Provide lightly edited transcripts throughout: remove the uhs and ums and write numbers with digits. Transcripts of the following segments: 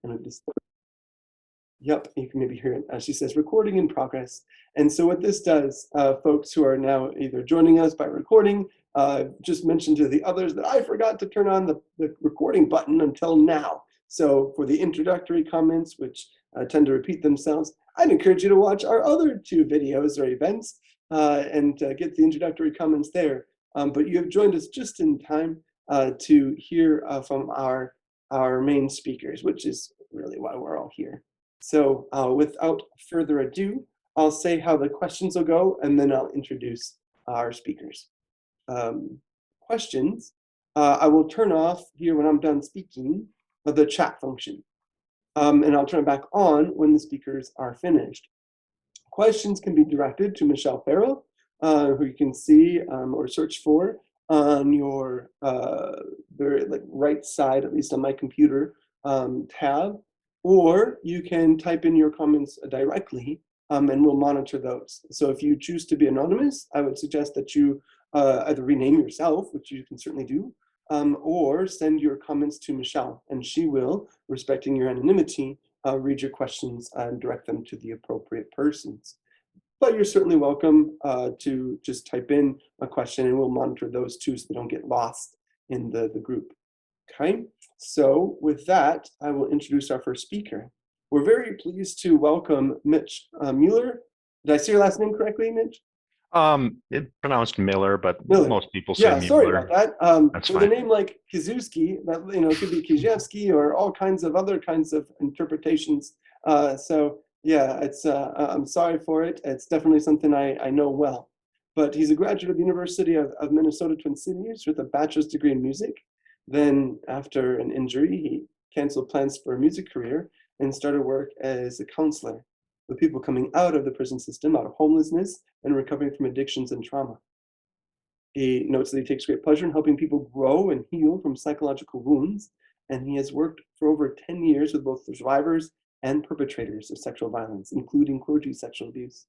And it just, yep, you can maybe hear it. She says recording in progress. And so what this does, folks who are now either joining us by recording, just mention to the others that I forgot to turn on the recording button until now. So for the introductory comments, which tend to repeat themselves, I'd encourage you to watch our other 2 videos or events and get the introductory comments there. But you have joined us just in time to hear from our main speakers, which is really why we're all here. So without further ado, I'll say how the questions will go, and then I'll introduce our speakers. Questions, I will turn off here when I'm done speaking the chat function. And I'll turn it back on when the speakers are finished. Questions can be directed to Michelle Farrell, who you can see or search for on your very right side, at least on my computer, tab, or you can type in your comments directly and we'll monitor those. So if you choose to be anonymous, I would suggest that you either rename yourself, which you can certainly do, or send your comments to Michelle, and she will, respecting your anonymity, read your questions and direct them to the appropriate persons. But you're certainly welcome to just type in a question and we'll monitor those too so they don't get lost in the group. Okay, so with that, I will introduce our first speaker. We're very pleased to welcome Mitch Mueller. Did I say your last name correctly, Mitch? It's pronounced Miller, but Miller. most people say Mueller. Sorry about that. That's with fine. a name like Kiszewski, that it could be Kijewski or all kinds of other kinds of interpretations. So yeah, it's I'm sorry for it. It's definitely something I know well. But he's a graduate of the University of Minnesota Twin Cities with a bachelor's degree in music. Then after an injury, he canceled plans for a music career and started work as a counselor with people coming out of the prison system, out of homelessness, and recovering from addictions and trauma. He notes that he takes great pleasure in helping people grow and heal from psychological wounds, and he has worked for over 10 years with both survivors and perpetrators of sexual violence, including clergy sexual abuse.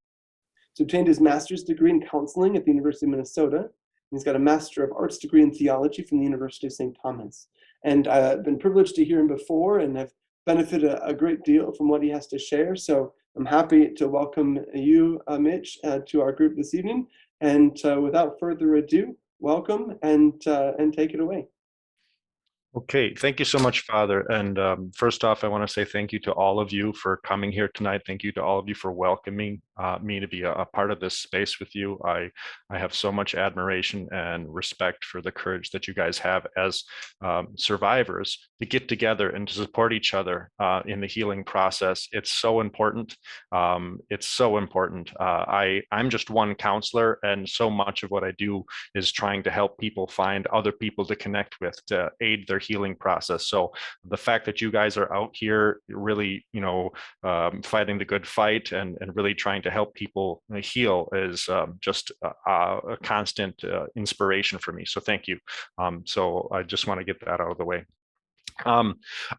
He obtained his master's degree in counseling at the University of Minnesota, and he's got a Master of Arts degree in theology from the University of St. Thomas. And I've been privileged to hear him before and have benefited a great deal from what he has to share. So I'm happy to welcome you, Mitch, to our group this evening. And without further ado, welcome and take it away. Okay, thank you so much, Father. And first off, I want to say thank you to all of you for coming here tonight. Thank you to all of you for welcoming me to be a part of this space with you. I have so much admiration and respect for the courage that you guys have as survivors to get together and to support each other in the healing process. It's so important. It's so important. I'm just one counselor, and so much of what I do is trying to help people find other people to connect with, to aid their healing process. So the fact that you guys are out here really, fighting the good fight and really trying to help people heal is just a constant inspiration for me. So thank you. So I just want to get that out of the way.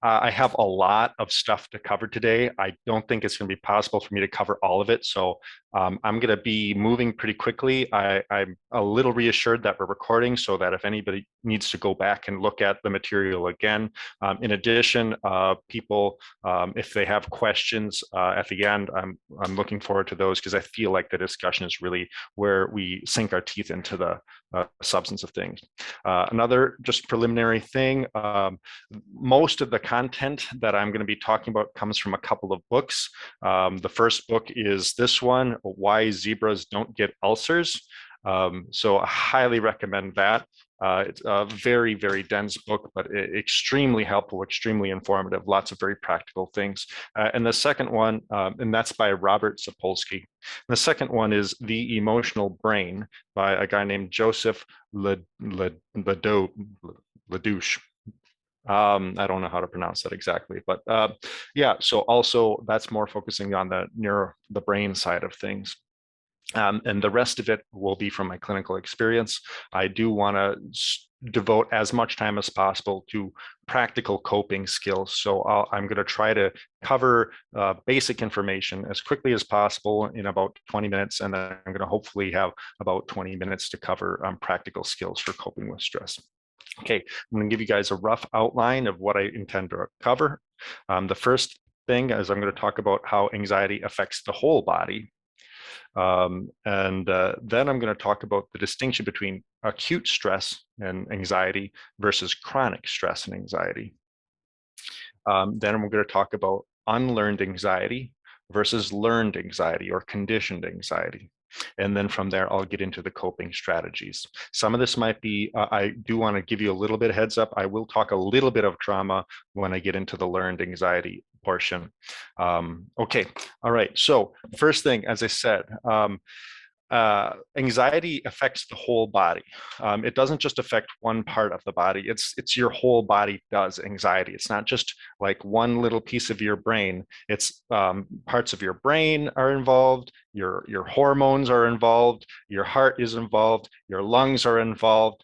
I have a lot of stuff to cover today. I don't think it's going to be possible for me to cover all of it. So I'm going to be moving pretty quickly. I'm a little reassured that we're recording so that if anybody needs to go back and look at the material again. In addition, people, if they have questions at the end, I'm looking forward to those because I feel like the discussion is really where we sink our teeth into the substance of things. Another just preliminary thing, most of the content that I'm going to be talking about comes from a couple of books. The first book is this one, Why Zebras Don't Get Ulcers. So I highly recommend that. It's a very, very dense book, but extremely helpful, extremely informative, lots of very practical things. And the second one, and that's by Robert Sapolsky. And the second one is The Emotional Brain by a guy named Joseph Ledouche. I don't know how to pronounce that exactly, but yeah, so also that's more focusing on the brain side of things. And the rest of it will be from my clinical experience. I do want to devote as much time as possible to practical coping skills. So I'm going to try to cover basic information as quickly as possible in about 20 minutes. And then I'm going to hopefully have about 20 minutes to cover practical skills for coping with stress. Okay, I'm going to give you guys a rough outline of what I intend to cover. The first thing is I'm going to talk about how anxiety affects the whole body. Then I'm going to talk about the distinction between acute stress and anxiety versus chronic stress and anxiety. Then we're going to talk about unlearned anxiety versus learned anxiety or conditioned anxiety. And then from there, I'll get into the coping strategies. Some of this might be, I do want to give you a little bit of heads up. I will talk a little bit of trauma when I get into the learned anxiety portion. Okay, all right. So first thing, as I said, anxiety affects the whole body. It doesn't just affect one part of the body. It's your whole body does anxiety. It's not just like one little piece of your brain. It's parts of your brain are involved. Your hormones are involved. Your heart is involved. Your lungs are involved.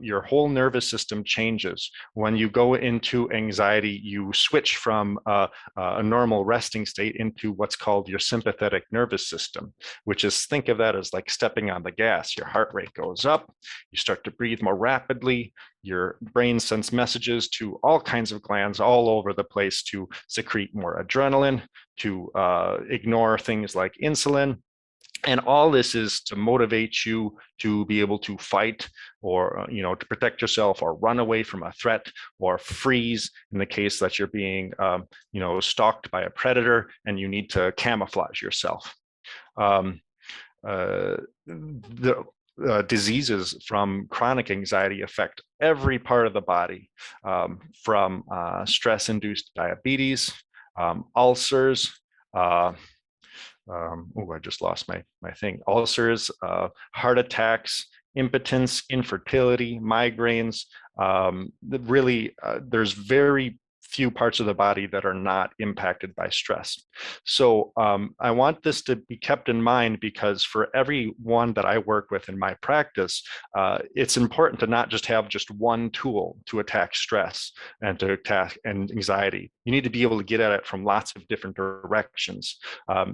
Your whole nervous system changes. When you go into anxiety, you switch from a normal resting state into what's called your sympathetic nervous system, which is, think of that as like stepping on the gas. Your heart rate goes up, you start to breathe more rapidly, your brain sends messages to all kinds of glands all over the place to secrete more adrenaline, to ignore things like insulin. And all this is to motivate you to be able to fight or, to protect yourself or run away from a threat or freeze in the case that you're being, stalked by a predator and you need to camouflage yourself. The diseases from chronic anxiety affect every part of the body, from stress-induced diabetes, ulcers, I just lost my thing. Ulcers, heart attacks, impotence, infertility, migraines. There's very few parts of the body that are not impacted by stress. So I want this to be kept in mind because for everyone that I work with in my practice, it's important to not just have just one tool to attack stress and to attack anxiety. You need to be able to get at it from lots of different directions.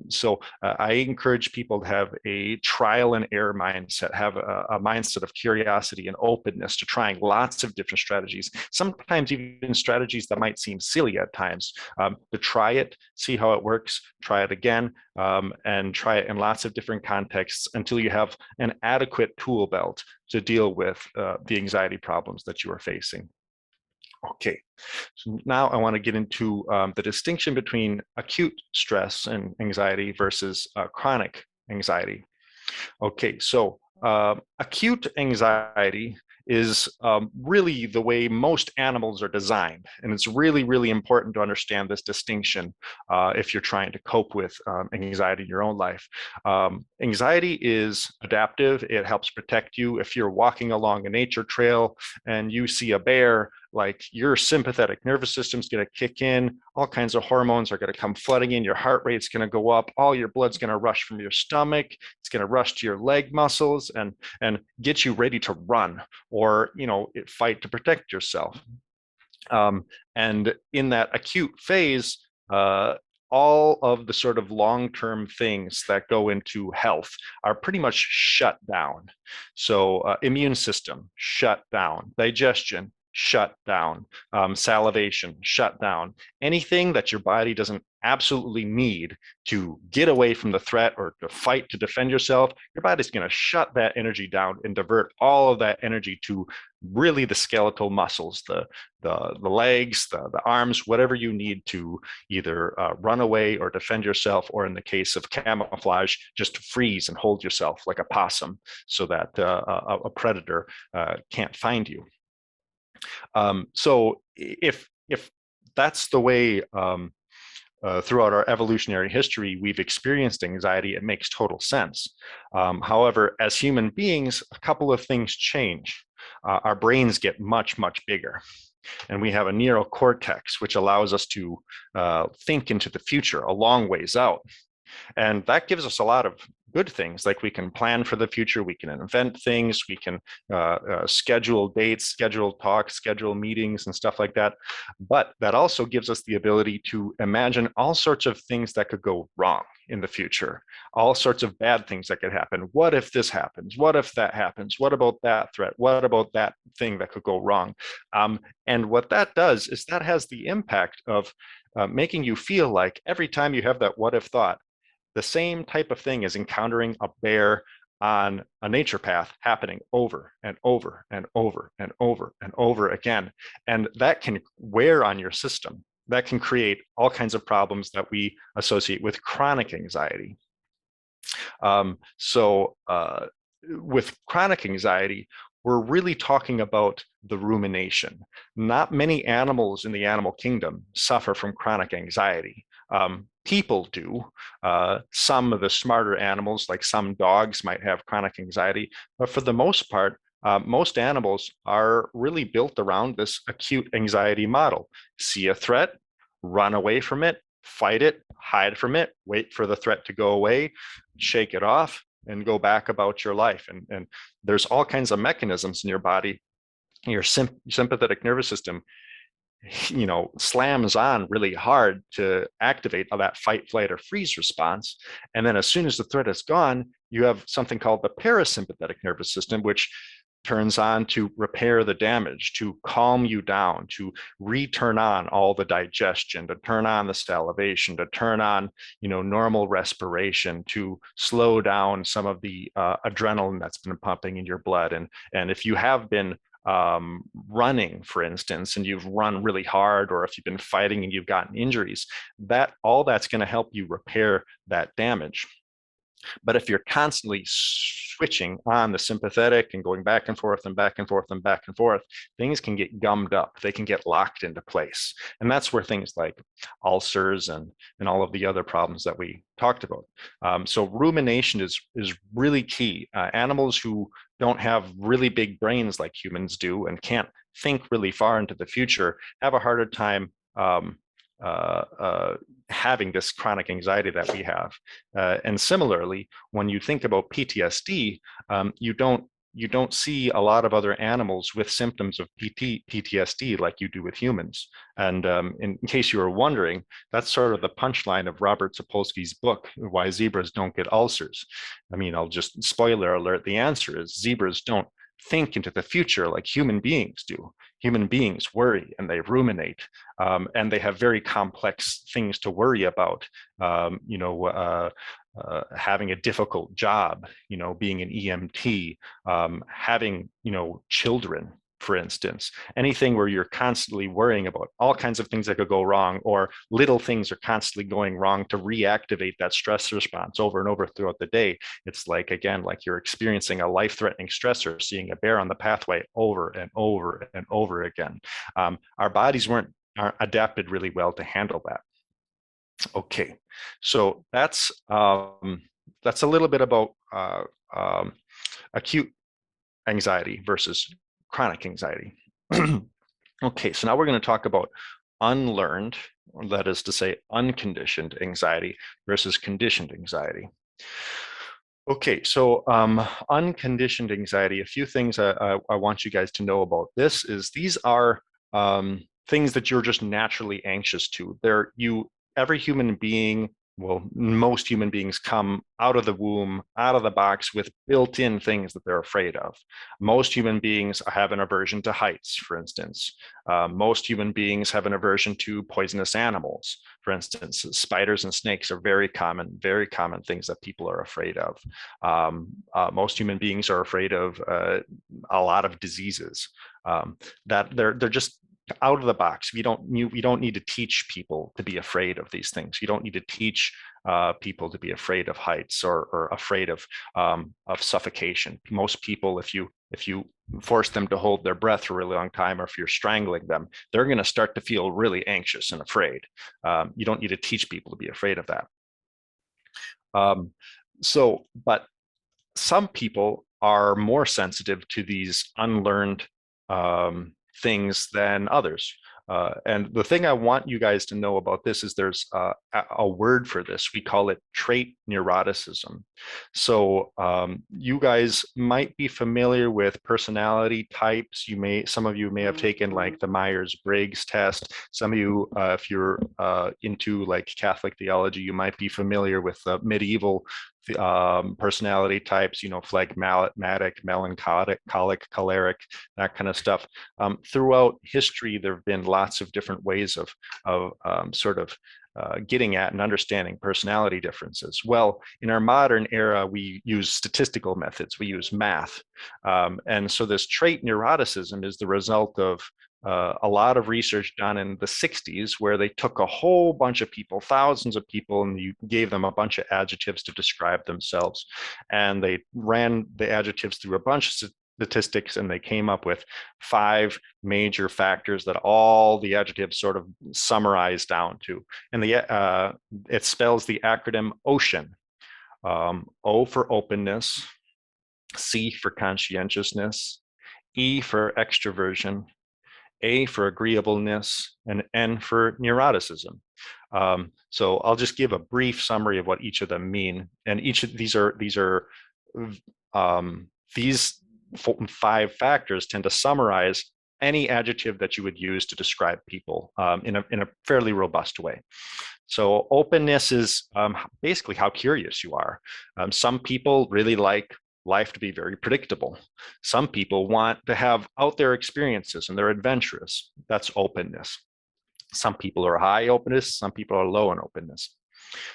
So I encourage people to have a trial and error mindset, have a mindset of curiosity and openness to trying lots of different strategies, sometimes even strategies that might seem silly at times, to try it, see how it works, try it again, and try it in lots of different contexts until you have an adequate tool belt to deal with the anxiety problems that you are facing. Okay, so now I want to get into the distinction between acute stress and anxiety versus chronic anxiety. Okay, so acute anxiety is really the way most animals are designed. And it's really, really important to understand this distinction if you're trying to cope with anxiety in your own life. Anxiety is adaptive. It helps protect you. If you're walking along a nature trail and you see a bear, like your sympathetic nervous system's going to kick in, all kinds of hormones are going to come flooding in, your heart rate's going to go up, all your blood's going to rush from your stomach, it's going to rush to your leg muscles and get you ready to run or fight to protect yourself. And in that acute phase, all of the sort of long-term things that go into health are pretty much shut down. So immune system, shut down. Digestion, shut down. Salivation, shut down. Anything that your body doesn't absolutely need to get away from the threat or to fight to defend yourself, your body's going to shut that energy down and divert all of that energy to really the skeletal muscles, the legs, the arms, whatever you need to either run away or defend yourself, or in the case of camouflage, just freeze and hold yourself like a possum so that a predator can't find you. So if that's the way throughout our evolutionary history we've experienced anxiety, it makes total sense. However, as human beings, a couple of things change. Our brains get much, much bigger. And we have a neocortex, which allows us to think into the future a long ways out. And that gives us a lot of good things, like we can plan for the future, we can invent things, we can schedule dates, schedule talks, schedule meetings and stuff like that. But that also gives us the ability to imagine all sorts of things that could go wrong in the future, all sorts of bad things that could happen. What if this happens? What if that happens? What about that threat? What about that thing that could go wrong? And what that does is that has the impact of making you feel like every time you have that what if thought, the same type of thing as encountering a bear on a nature path happening over and over and over and over and over again. And that can wear on your system. That can create all kinds of problems that we associate with chronic anxiety. With chronic anxiety, we're really talking about the rumination. Not many animals in the animal kingdom suffer from chronic anxiety. People do. Some of the smarter animals, like some dogs, might have chronic anxiety, but for the most part, most animals are really built around this acute anxiety model. See a threat, run away from it, fight it, hide from it, wait for the threat to go away, shake it off, and go back about your life. And there's all kinds of mechanisms in your body. Your sympathetic nervous system, slams on really hard to activate that fight, flight, or freeze response. And then as soon as the threat is gone, you have something called the parasympathetic nervous system, which turns on to repair the damage, to calm you down, to return on all the digestion, to turn on the salivation, to turn on, normal respiration, to slow down some of the adrenaline that's been pumping in your blood. And if you have been running, for instance, and you've run really hard, or if you've been fighting and you've gotten injuries, that's going to help you repair that damage. But if you're constantly switching on the sympathetic and going back and forth and back and forth and back and forth, things can get gummed up. They can get locked into place. And that's where things like ulcers and all of the other problems that we talked about. So rumination is really key. Animals who don't have really big brains like humans do and can't think really far into the future have a harder time having this chronic anxiety that we have. And similarly, when you think about PTSD, you don't see a lot of other animals with symptoms of PTSD like you do with humans. And in case you were wondering, that's sort of the punchline of Robert Sapolsky's book, Why Zebras Don't Get Ulcers. I mean, I'll just spoiler alert, the answer is zebras don't think into the future like human beings do. Human beings worry and they ruminate, and they have very complex things to worry about. Having a difficult job, being an EMT, having, children, for instance, anything where you're constantly worrying about all kinds of things that could go wrong, or little things are constantly going wrong to reactivate that stress response over and over throughout the day. It's like, again, like you're experiencing a life-threatening stressor, seeing a bear on the pathway over and over and over again. Our bodies aren't adapted really well to handle that. Okay, so that's a little bit about acute anxiety versus chronic anxiety. Okay, so now we're going to talk about unlearned, that is to say, unconditioned anxiety versus conditioned anxiety. Okay, so unconditioned anxiety, a few things I want you guys to know about this is these are things that you're just naturally anxious to. Every human being, well, most human beings come out of the womb, out of the box with built-in things that they're afraid of. Most human beings have an aversion to heights, for instance. Most human beings have an aversion to poisonous animals. For instance, spiders and snakes are very common things that people are afraid of. Most human beings are afraid of a lot of diseases. That they're just out of the box. We don't need to teach people to be afraid of these things. You don't need to teach people to be afraid of heights or afraid of suffocation. Most people, if you force them to hold their breath for a really long time, or if you're strangling them, they're going to start to feel really anxious and afraid. You don't need to teach people to be afraid of that. But some people are more sensitive to these unlearned things than others. And the thing I want you guys to know about this is there's a word for this. We call it trait neuroticism. So you guys might be familiar with personality types. Some of you may have taken like the Myers-Briggs test. Some of you, if you're into like Catholic theology, you might be familiar with the medieval personality types, phlegmatic, melancholic, choleric, that kind of stuff. Throughout history, there have been lots of different ways of getting at and understanding personality differences. Well, in our modern era, we use statistical methods, we use math. And so this trait neuroticism is the result of a lot of research done in the 60s where they took a whole bunch of people, thousands of people, and you gave them a bunch of adjectives to describe themselves. And they ran the adjectives through a bunch of statistics, and they came up with 5 major factors that all the adjectives sort of summarize down to. And it spells the acronym OCEAN. O for openness, C for conscientiousness, E for extroversion, A for agreeableness, and N for neuroticism. So I'll just give a brief summary of what each of them mean. And each of these 5 factors tend to summarize any adjective that you would use to describe people in a fairly robust way. So openness is basically how curious you are. Some people really like life to be very predictable. Some people want to have out there experiences and they're adventurous. That's openness. Some people are high openness, some people are low in openness.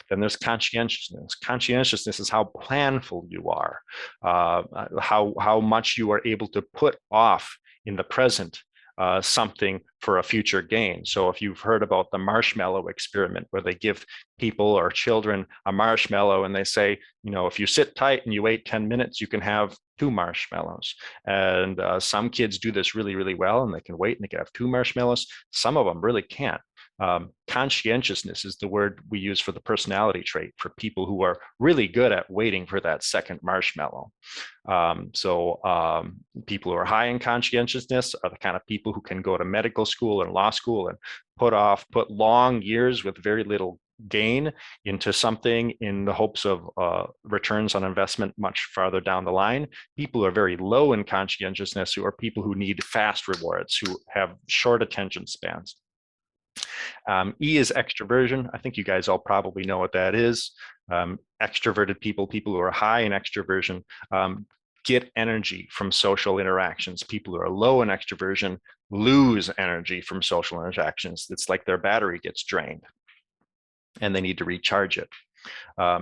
Then there's conscientiousness. Conscientiousness is how planful you are, how much you are able to put off in the present something for a future gain. So if you've heard about the marshmallow experiment where they give people or children a marshmallow and they say, if you sit tight and you wait 10 minutes, you can have 2 marshmallows. And some kids do this really, really well, and they can wait and they can have 2 marshmallows. Some of them really can't. Conscientiousness is the word we use for the personality trait for people who are really good at waiting for that second marshmallow. People who are high in conscientiousness are the kind of people who can go to medical school and law school and put long years with very little gain into something in the hopes of returns on investment much farther down the line. People who are very low in conscientiousness, who are people who need fast rewards, who have short attention spans. E is extroversion. I think you guys all probably know what that is. Extroverted people who are high in extroversion, get energy from social interactions. People who are low in extroversion lose energy from social interactions. It's like their battery gets drained and they need to recharge it.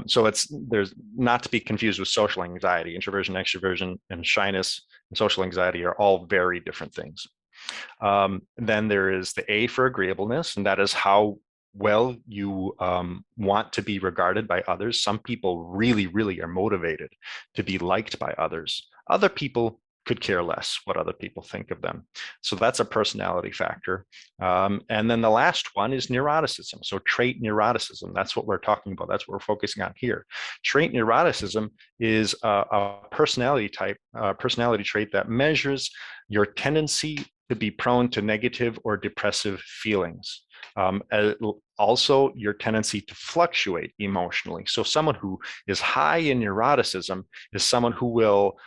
So there's not to be confused with social anxiety. Introversion, extroversion, and shyness and social anxiety are all very different things. Then there is the A for agreeableness, and that is how well you want to be regarded by others. Some people really, really are motivated to be liked by others. Other people could care less what other people think of them. So that's a personality factor. And then the last one is neuroticism. So trait neuroticism, that's what we're talking about. That's what we're focusing on here. Trait neuroticism is a personality trait that measures your tendency to be prone to negative or depressive feelings. Also, your tendency to fluctuate emotionally. So someone who is high in neuroticism is someone who will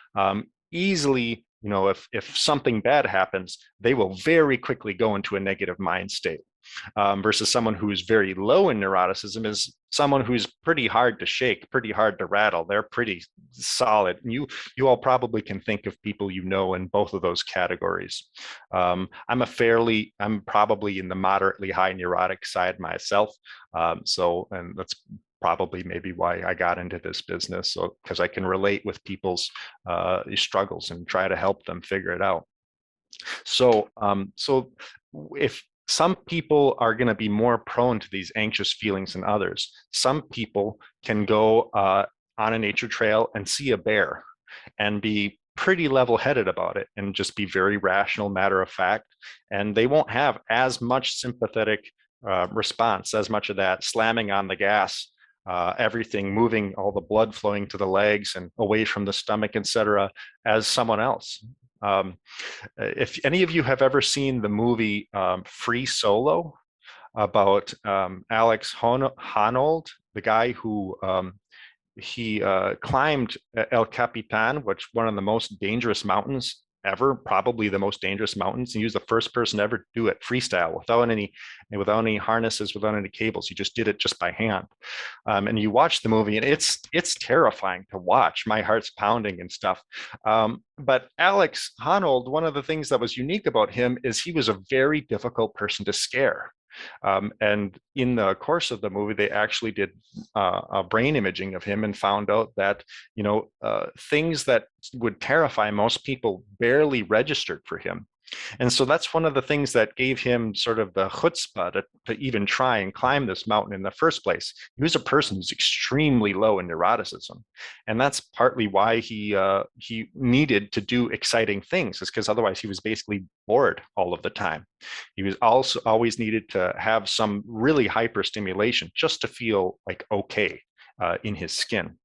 easily, if something bad happens, they will very quickly go into a negative mind state. Versus someone who's very low in neuroticism is someone who's pretty hard to shake, pretty hard to rattle. They're pretty solid. And you all probably can think of people in both of those categories. I'm probably in the moderately high neurotic side myself. And that's probably maybe why I got into this business. So because I can relate with people's struggles and try to help them figure it out. So if some people are going to be more prone to these anxious feelings than others. Some people can go on a nature trail and see a bear and be pretty level-headed about it and just be very rational, matter of fact, and they won't have as much sympathetic response, as much of that slamming on the gas, everything moving, all the blood flowing to the legs and away from the stomach, etc., as someone else. If any of you have ever seen the movie Free Solo about Alex Honnold, the guy who he climbed El Capitan, which one of the most dangerous mountains ever, probably the most dangerous mountains. He was the first person ever to do it freestyle without any harnesses, without any cables. He just did it just by hand. And you watch the movie, and it's terrifying to watch. My heart's pounding and stuff. But Alex Honnold, one of the things that was unique about him is he was a very difficult person to scare. And in the course of the movie, they actually did a brain imaging of him and found out that, things that would terrify most people barely registered for him. And so that's one of the things that gave him sort of the chutzpah to even try and climb this mountain in the first place. He was a person who's extremely low in neuroticism, and that's partly why he needed to do exciting things, is because otherwise he was basically bored all of the time. He was also always needed to have some really hyper stimulation just to feel like okay in his skin.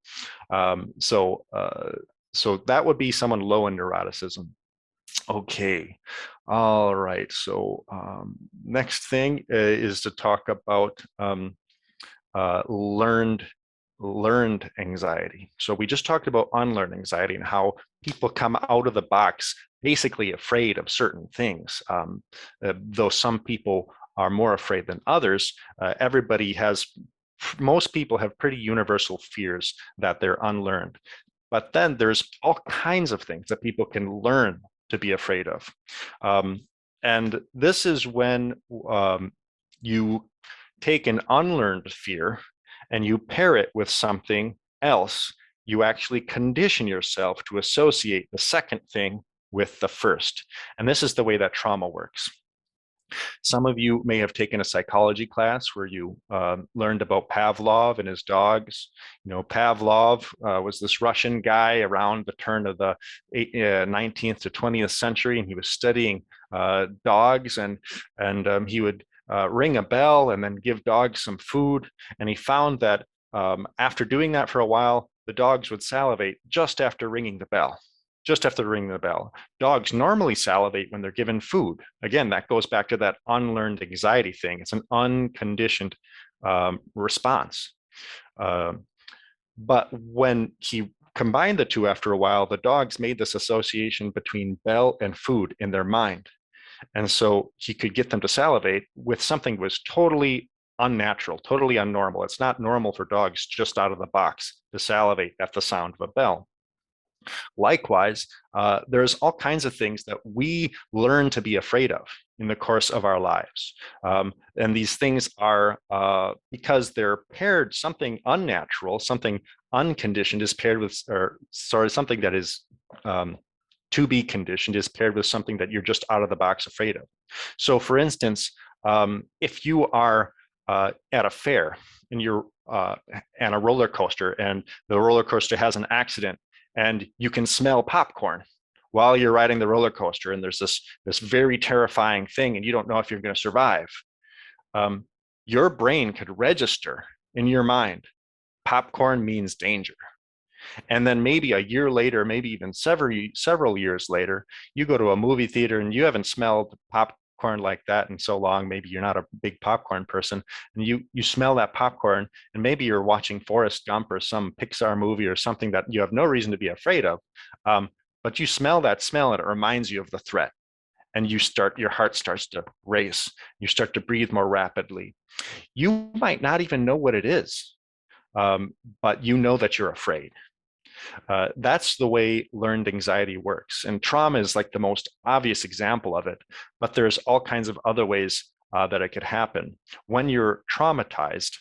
So that would be someone low in neuroticism. Okay. All right. So next thing is to talk about learned anxiety. So we just talked about unlearned anxiety and how people come out of the box basically afraid of certain things. Though some people are more afraid than others, most people have pretty universal fears that they're unlearned. But then there's all kinds of things that people can learn to be afraid of. And this is when you take an unlearned fear and you pair it with something else. You actually condition yourself to associate the second thing with the first. And this is the way that trauma works. Some of you may have taken a psychology class where you learned about Pavlov and his dogs. Pavlov was this Russian guy around the turn of the 19th to 20th century, and he was studying dogs, and he would ring a bell and then give dogs some food. And he found that after doing that for a while, the dogs would salivate just after ringing the bell. Dogs normally salivate when they're given food. Again, that goes back to that unlearned anxiety thing. It's an unconditioned response. But when he combined the two after a while, the dogs made this association between bell and food in their mind. And so he could get them to salivate with something that was totally unnatural, totally unnormal. It's not normal for dogs just out of the box to salivate at the sound of a bell. Likewise, there's all kinds of things that we learn to be afraid of in the course of our lives. And these things are, because they're paired, something unnatural, something unconditioned is paired with, something that is to be conditioned is paired with something that you're just out of the box afraid of. So for instance, if you are at a fair and you're on a roller coaster and the roller coaster has an accident, and you can smell popcorn while you're riding the roller coaster, and there's this very terrifying thing, and you don't know if you're going to survive. Your brain could register in your mind, popcorn means danger. And then maybe a year later, maybe even several years later, you go to a movie theater and you haven't smelled popcorn like that in so long. Maybe you're not a big popcorn person, and you smell that popcorn, and maybe you're watching Forrest Gump or some Pixar movie or something that you have no reason to be afraid of, but you smell that smell and it reminds you of the threat, and your heart starts to race. You start to breathe more rapidly. You might not even know what it is, but you know that you're afraid. That's the way learned anxiety works. And trauma is like the most obvious example of it, but there's all kinds of other ways that it could happen. When you're traumatized,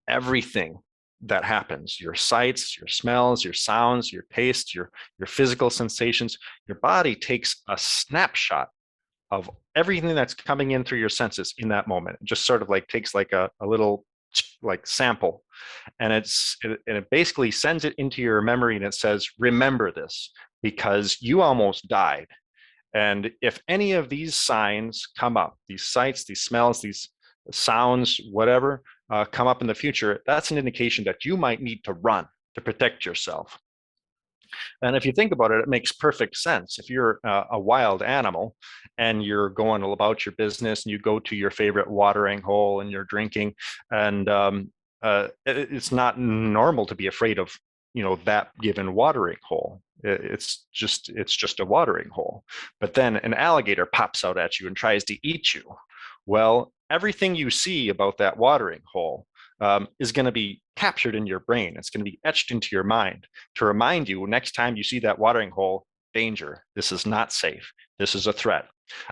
everything that happens, your sights, your smells, your sounds, your tastes, your physical sensations, your body takes a snapshot of everything that's coming in through your senses in that moment. It just sort of like takes like a little like sample, and it basically sends it into your memory, and it says, remember this because you almost died. And if any of these signs come up, these sights, these smells, these sounds, whatever, come up in the future, that's an indication that you might need to run to protect yourself. And if you think about it, it makes perfect sense. If you're a wild animal and you're going about your business and you go to your favorite watering hole and you're drinking, and it's not normal to be afraid of, that given watering hole. It's just a watering hole. But then an alligator pops out at you and tries to eat you. Well, everything you see about that watering hole is going to be captured in your brain. It's going to be etched into your mind to remind you next time you see that watering hole, danger. This is not safe. This is a threat.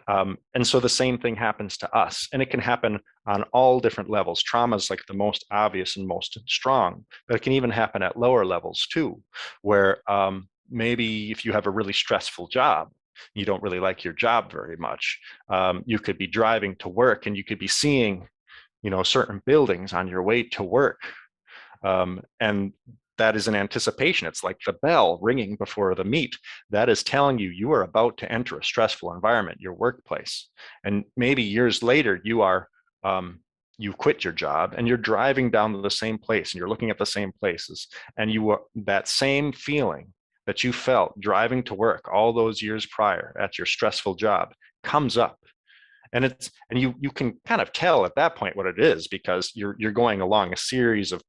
And so the same thing happens to us, and it can happen on all different levels. Trauma is like the most obvious and most strong, but it can even happen at lower levels too, where maybe if you have a really stressful job, you don't really like your job very much. You could be driving to work and you could be seeing, certain buildings on your way to work. And that is an anticipation. It's like the bell ringing before the meet. That is telling you you are about to enter a stressful environment, your workplace. And maybe years later, you quit your job and you're driving down to the same place and you're looking at the same places, and that same feeling that you felt driving to work all those years prior at your stressful job comes up. And you can kind of tell at that point what it is, because you're going along a series of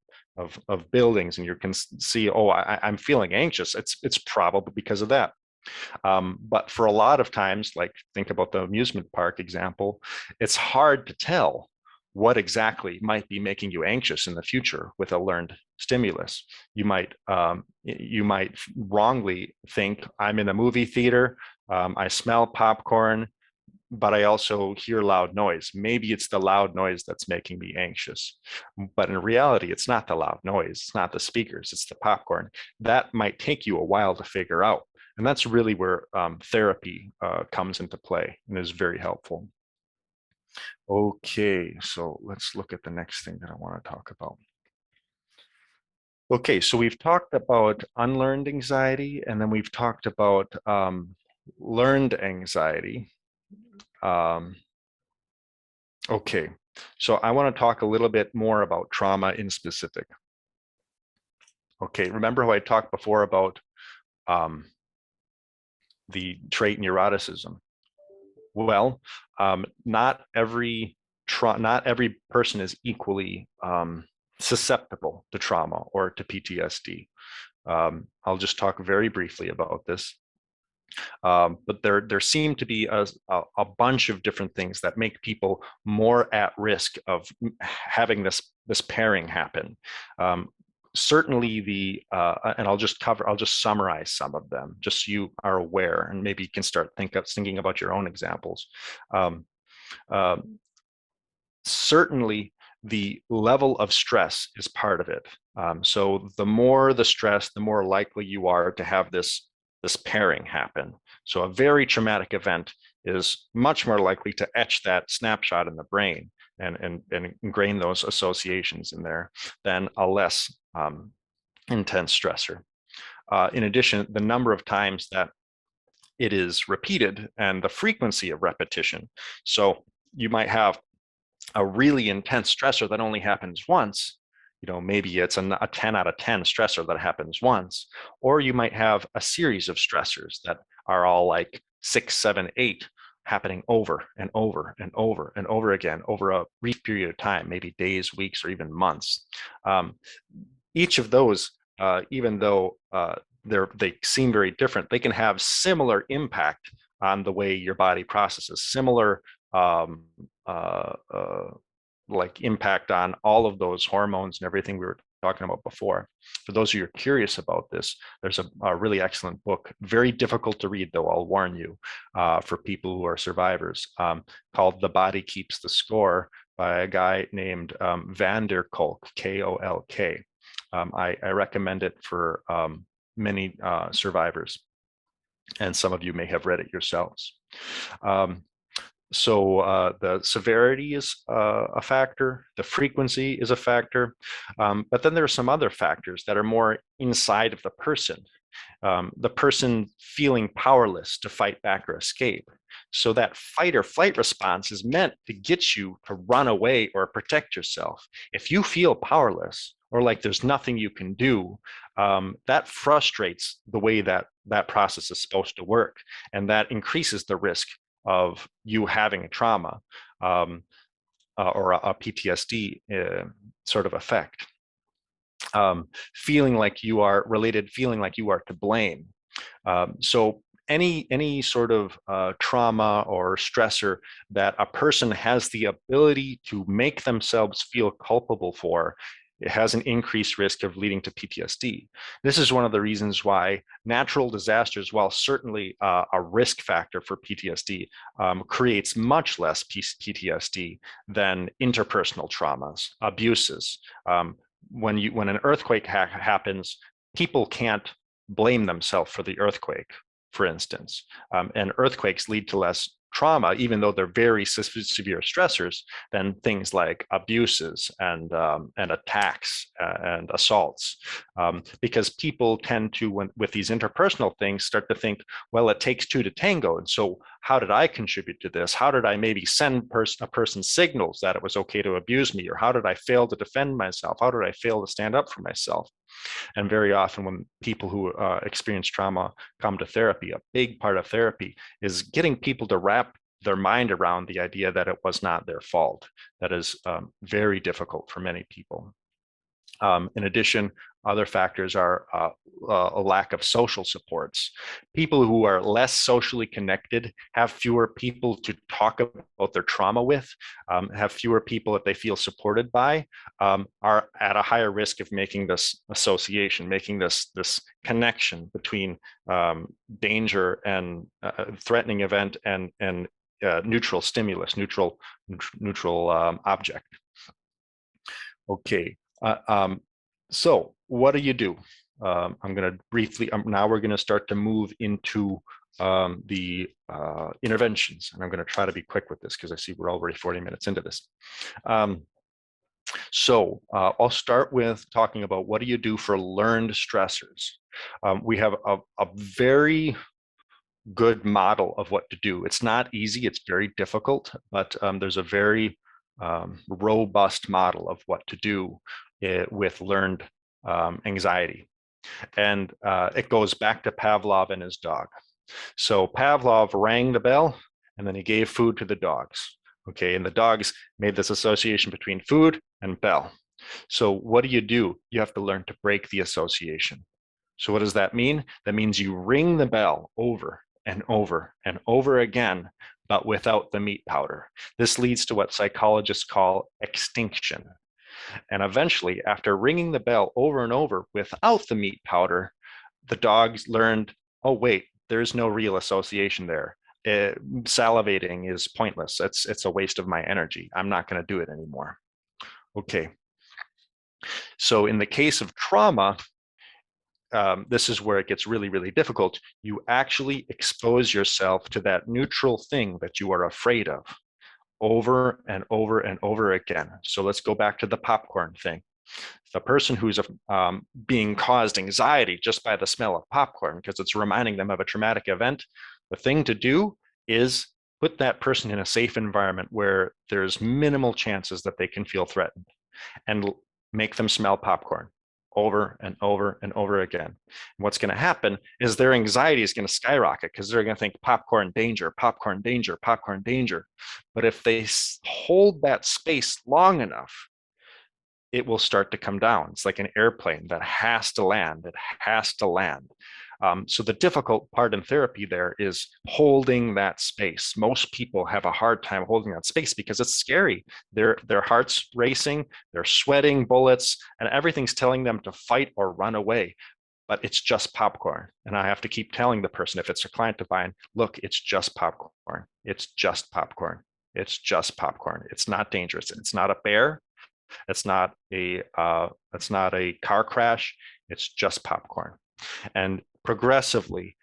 buildings and you can see, oh, I'm feeling anxious. It's probably because of that. But for a lot of times, like think about the amusement park example, it's hard to tell what exactly might be making you anxious in the future with a learned stimulus. You might wrongly think, I'm in a movie theater, I smell popcorn, but I also hear loud noise. Maybe it's the loud noise that's making me anxious. But in reality, it's not the loud noise. It's not the speakers. It's the popcorn. That might take you a while to figure out. And that's really where therapy comes into play and is very helpful. Okay, so let's look at the next thing that I want to talk about. Okay, so we've talked about unlearned anxiety, and then we've talked about learned anxiety. Okay, so I want to talk a little bit more about trauma in specific. Okay, remember how I talked before about the trait neuroticism? Well, not every person is equally susceptible to trauma or to PTSD. I'll just talk very briefly about this. But there seem to be a bunch of different things that make people more at risk of having this pairing happen. Certainly and I'll just summarize some of them, just so you are aware, and maybe you can start thinking about your own examples. Certainly the level of stress is part of it. So the more the stress, the more likely you are to have this pairing happen. So a very traumatic event is much more likely to etch that snapshot in the brain and ingrain those associations in there than a less intense stressor. In addition, the number of times that it is repeated and the frequency of repetition. So you might have a really intense stressor that only happens once. Maybe it's a 10 out of 10 stressor that happens once, or you might have a series of stressors that are all like 6, 7, 8 happening over and over and over and over again over a brief period of time, maybe days, weeks, or even months. Each of those, even though they seem very different, they can have similar impact on the way your body processes, similar like impact on all of those hormones and everything we were talking about before. For those of you who are curious about this, there's a really excellent book, very difficult to read though, I'll warn you, for people who are survivors, called The Body Keeps the Score by a guy named Van der Kolk, K-O-L-K. I recommend it for many survivors, and some of you may have read it yourselves. So the severity is a factor, the frequency is a factor, but then there are some other factors that are more inside of the person. The person feeling powerless to fight back or escape. So that fight or flight response is meant to get you to run away or protect yourself. If you feel powerless or like there's nothing you can do, that frustrates the way that that process is supposed to work. And that increases the risk of you having a trauma or a PTSD sort of effect. Feeling like you are related, feeling like you are to blame. So any sort of trauma or stressor that a person has the ability to make themselves feel culpable for, it has an increased risk of leading to PTSD. This is one of the reasons why natural disasters, while certainly a risk factor for PTSD, creates much less PTSD than interpersonal traumas, abuses. When an earthquake happens, people can't blame themselves for the earthquake, for instance. And earthquakes lead to less trauma, even though they're very severe stressors, than things like abuses and attacks and assaults. Because people tend to, with these interpersonal things, start to think, well, it takes two to tango. And so how did I contribute to this? How did I maybe send a person signals that it was okay to abuse me? Or how did I fail to defend myself? How did I fail to stand up for myself? And very often when people who experience trauma come to therapy, a big part of therapy is getting people to wrap their mind around the idea that it was not their fault. That is very difficult for many people. In addition, other factors are a lack of social supports. People who are less socially connected have fewer people to talk about their trauma with, have fewer people that they feel supported by, are at a higher risk of making this association, making this connection between danger and threatening event and neutral stimulus, neutral object. Okay. So what do you do? I'm going to briefly, now we're going to start to move into the interventions. And I'm going to try to be quick with this because I see we're already 40 minutes into this. So I'll start with talking about what do you do for learned stressors. We have a very good model of what to do. It's not easy, it's very difficult, but there's a very robust model of what to do with learned anxiety. And it goes back to Pavlov and his dog. So Pavlov rang the bell and then he gave food to the dogs. Okay, and the dogs made this association between food and bell. So what do? You have to learn to break the association. So what does that mean? That means you ring the bell over and over and over again, but without the meat powder. This leads to what psychologists call extinction. And eventually, after ringing the bell over and over without the meat powder, the dogs learned, oh, wait, there's no real association there. Salivating is pointless. It's a waste of my energy. I'm not going to do it anymore. Okay. So in the case of trauma, this is where it gets really, really difficult. You actually expose yourself to that neutral thing that you are afraid of over and over and over again. So let's go back to the popcorn thing. The person who's being caused anxiety just by the smell of popcorn because it's reminding them of a traumatic event, the thing to do is put that person in a safe environment where there's minimal chances that they can feel threatened and make them smell popcorn over and over and over again. And what's going to happen is their anxiety is going to skyrocket because they're going to think popcorn danger, popcorn danger, popcorn danger. But if they hold that space long enough, it will start to come down. It's like an airplane that has to land. It has to land. So the difficult part in therapy there is holding that space. Most people have a hard time holding that space because it's scary. Their heart's racing, they're sweating bullets, and everything's telling them to fight or run away. But it's just popcorn. And I have to keep telling the person, if it's a client of mine, look, it's just popcorn. It's just popcorn. It's just popcorn. It's not dangerous. It's not a bear. It's not a car crash. It's just popcorn. And progressively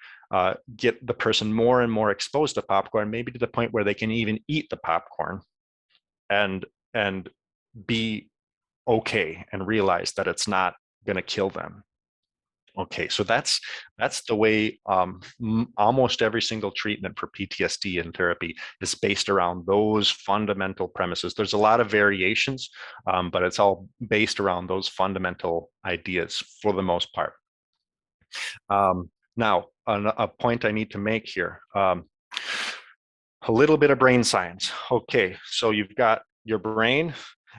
get the person more and more exposed to popcorn, maybe to the point where they can even eat the popcorn and be okay and realize that it's not going to kill them. Okay, so that's the way almost every single treatment for PTSD in therapy is based around those fundamental premises. There's a lot of variations, but it's all based around those fundamental ideas for the most part. Now, a point I need to make here. A little bit of brain science. Okay, so you've got your brain,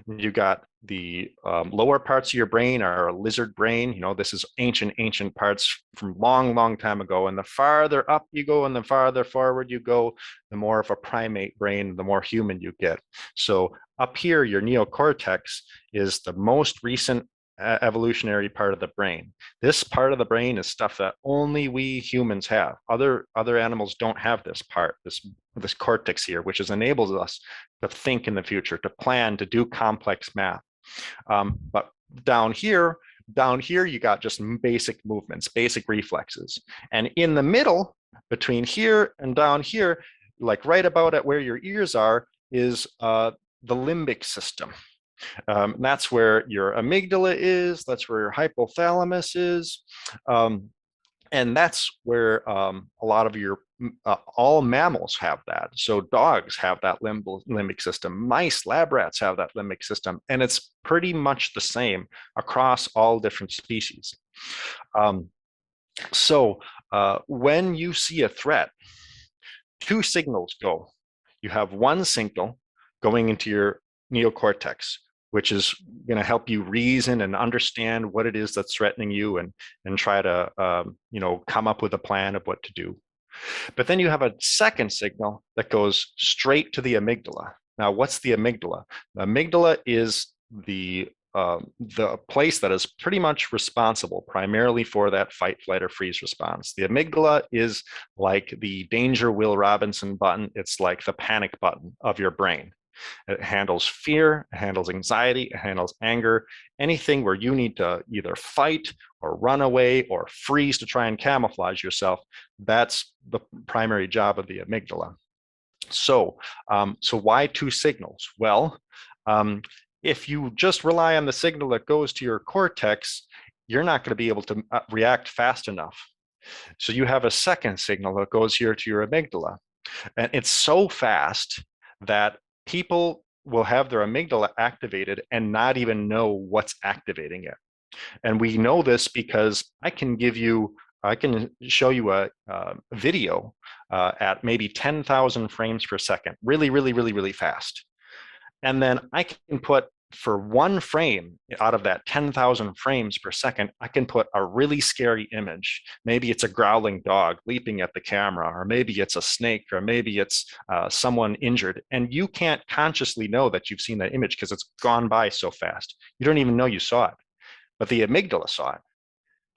you got the lower parts of your brain are a lizard brain. You know, this is ancient parts from long time ago. And the farther up you go and the farther forward you go, the more of a primate brain, the more human you get. So up here, your neocortex is the most recent evolutionary part of the brain. This part of the brain is stuff that only we humans have. Other animals don't have this part, this cortex here, which enables us to think in the future, to plan, to do complex math. But down here, you got just basic movements, basic reflexes. And in the middle, between here and down here, like right about at where your ears are, is the limbic system. That's where your amygdala is, that's where your hypothalamus is. And that's where a lot of your, all mammals have that. So dogs have that limbic system. Mice, lab rats have that limbic system. And it's pretty much the same across all different species. So when you see a threat, two signals go. You have one signal going into your neocortex, which is going to help you reason and understand what it is that's threatening you and try to come up with a plan of what to do. But then you have a second signal that goes straight to the amygdala. Now, what's the amygdala? The amygdala is the place that is pretty much responsible primarily for that fight, flight, or freeze response. The amygdala is like the danger Will Robinson button. It's like the panic button of your brain. It handles fear, it handles anxiety, it handles anger, anything where you need to either fight or run away or freeze to try and camouflage yourself. That's the primary job of the amygdala. So, so why two signals? Well, if you just rely on the signal that goes to your cortex, you're not going to be able to react fast enough. So you have a second signal that goes here to your amygdala. And it's so fast that people will have their amygdala activated and not even know what's activating it. And we know this because I can show you a video at maybe 10,000 frames per second, really fast. And then I can put, for one frame out of that 10,000 frames per second, I can put a really scary image. Maybe it's a growling dog leaping at the camera, or maybe it's a snake, or maybe it's someone injured. And you can't consciously know that you've seen that image because it's gone by so fast. You don't even know you saw it. But the amygdala saw it.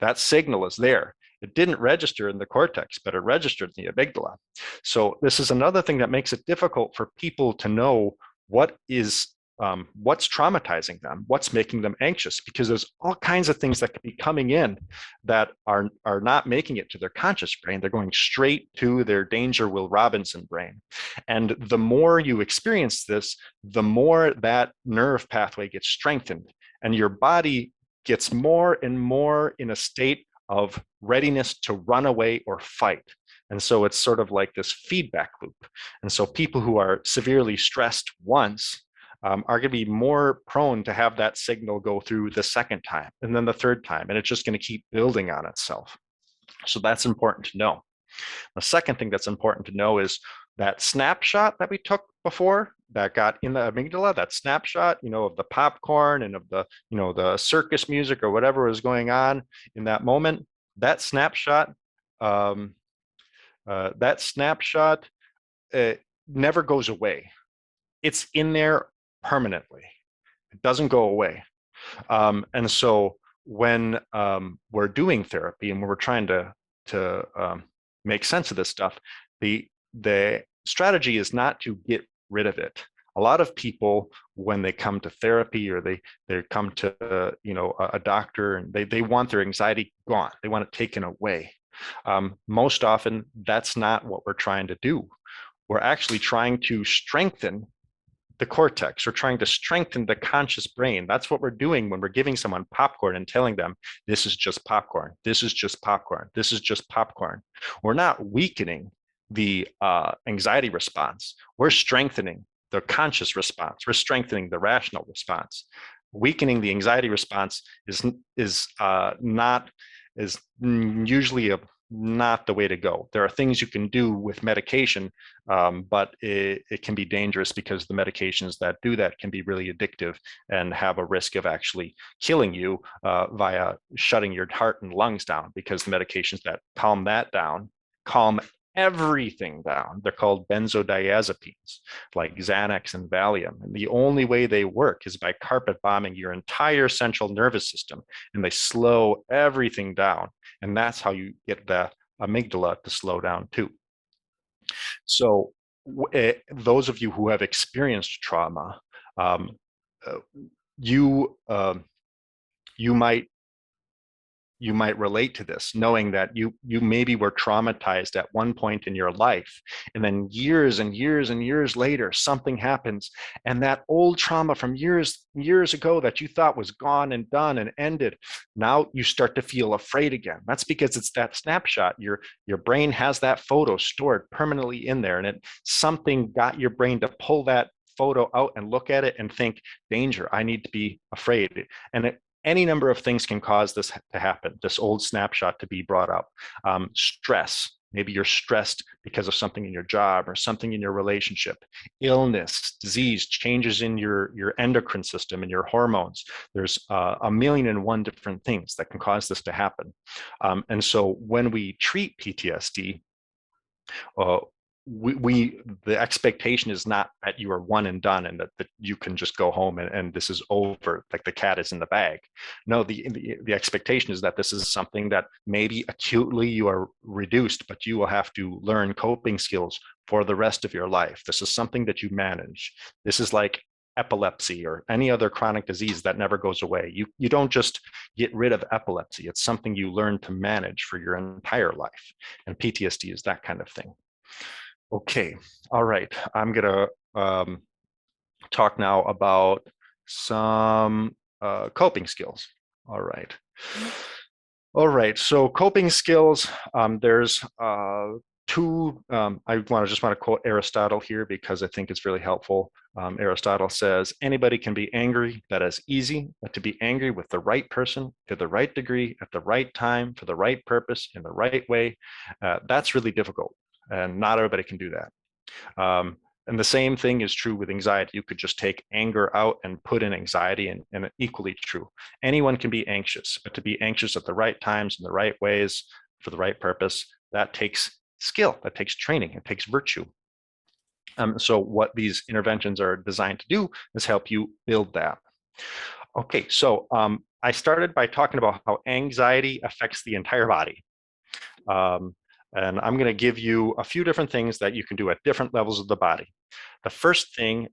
That signal is there. It didn't register in the cortex, but it registered in the amygdala. So this is another thing that makes it difficult for people to know what's traumatizing them, what's making them anxious, because there's all kinds of things that could be coming in that are not making it to their conscious brain. They're going straight to their danger Will Robinson brain. And the more you experience this, the more that nerve pathway gets strengthened, and your body gets more and more in a state of readiness to run away or fight. And so it's sort of like this feedback loop. And so people who are severely stressed once are going to be more prone to have that signal go through the second time and then the third time, and it's just going to keep building on itself. So that's important to know. The second thing that's important to know is that snapshot that we took before that got in the amygdala, that snapshot, of the popcorn and of the, the circus music or whatever was going on in that moment, that snapshot never goes away. It's in there permanently. It doesn't go away. And so when we're doing therapy and we're trying to make sense of this stuff, the strategy is not to get rid of it. A lot of people, when they come to therapy or they come to a doctor, and they want their anxiety gone, they want it taken away. Most often, that's not what we're trying to do. We're actually trying to strengthen the cortex. We're trying to strengthen the conscious brain. That's what we're doing when we're giving someone popcorn and telling them, this is just popcorn. This is just popcorn. This is just popcorn. We're not weakening the anxiety response. We're strengthening the conscious response. We're strengthening the rational response. Weakening the anxiety response is usually not the way to go. There are things you can do with medication, but it can be dangerous because the medications that do that can be really addictive and have a risk of actually killing you via shutting your heart and lungs down, because the medications that calm that down calm everything down. They're called benzodiazepines, like Xanax and Valium. And the only way they work is by carpet bombing your entire central nervous system, and they slow everything down. And that's how you get the amygdala to slow down too. So those of you who have experienced trauma, you might relate to this, knowing that you maybe were traumatized at one point in your life, and then years and years and years later, something happens, and that old trauma from years ago that you thought was gone and done and ended, now you start to feel afraid again. That's because it's that snapshot. Your brain has that photo stored permanently in there, and something got your brain to pull that photo out and look at it and think, danger, I need to be afraid. And any number of things can cause this to happen, this old snapshot to be brought up. Stress, maybe you're stressed because of something in your job or something in your relationship. Illness, disease, changes in your endocrine system and your hormones. There's a million and one different things that can cause this to happen. And so when we treat PTSD, the expectation is not that you are one and done and that you can just go home and this is over, like the cat is in the bag. No, the expectation is that this is something that maybe acutely you are reduced, but you will have to learn coping skills for the rest of your life. This is something that you manage. This is like epilepsy or any other chronic disease that never goes away. You don't just get rid of epilepsy. It's something you learn to manage for your entire life. And PTSD is that kind of thing. Okay, all right. I'm gonna talk now about some coping skills. All right. So coping skills, there's two, I just want to quote Aristotle here because I think it's really helpful. Aristotle says, anybody can be angry, that is easy, but to be angry with the right person, to the right degree, at the right time, for the right purpose, in the right way, that's really difficult. And not everybody can do that. And the same thing is true with anxiety. You could just take anger out and put in anxiety, and equally true. Anyone can be anxious, but to be anxious at the right times, in the right ways, for the right purpose, that takes skill, that takes training, it takes virtue. So what these interventions are designed to do is help you build that. Okay, so I started by talking about how anxiety affects the entire body. And I'm going to give you a few different things that you can do at different levels of the body. The first thing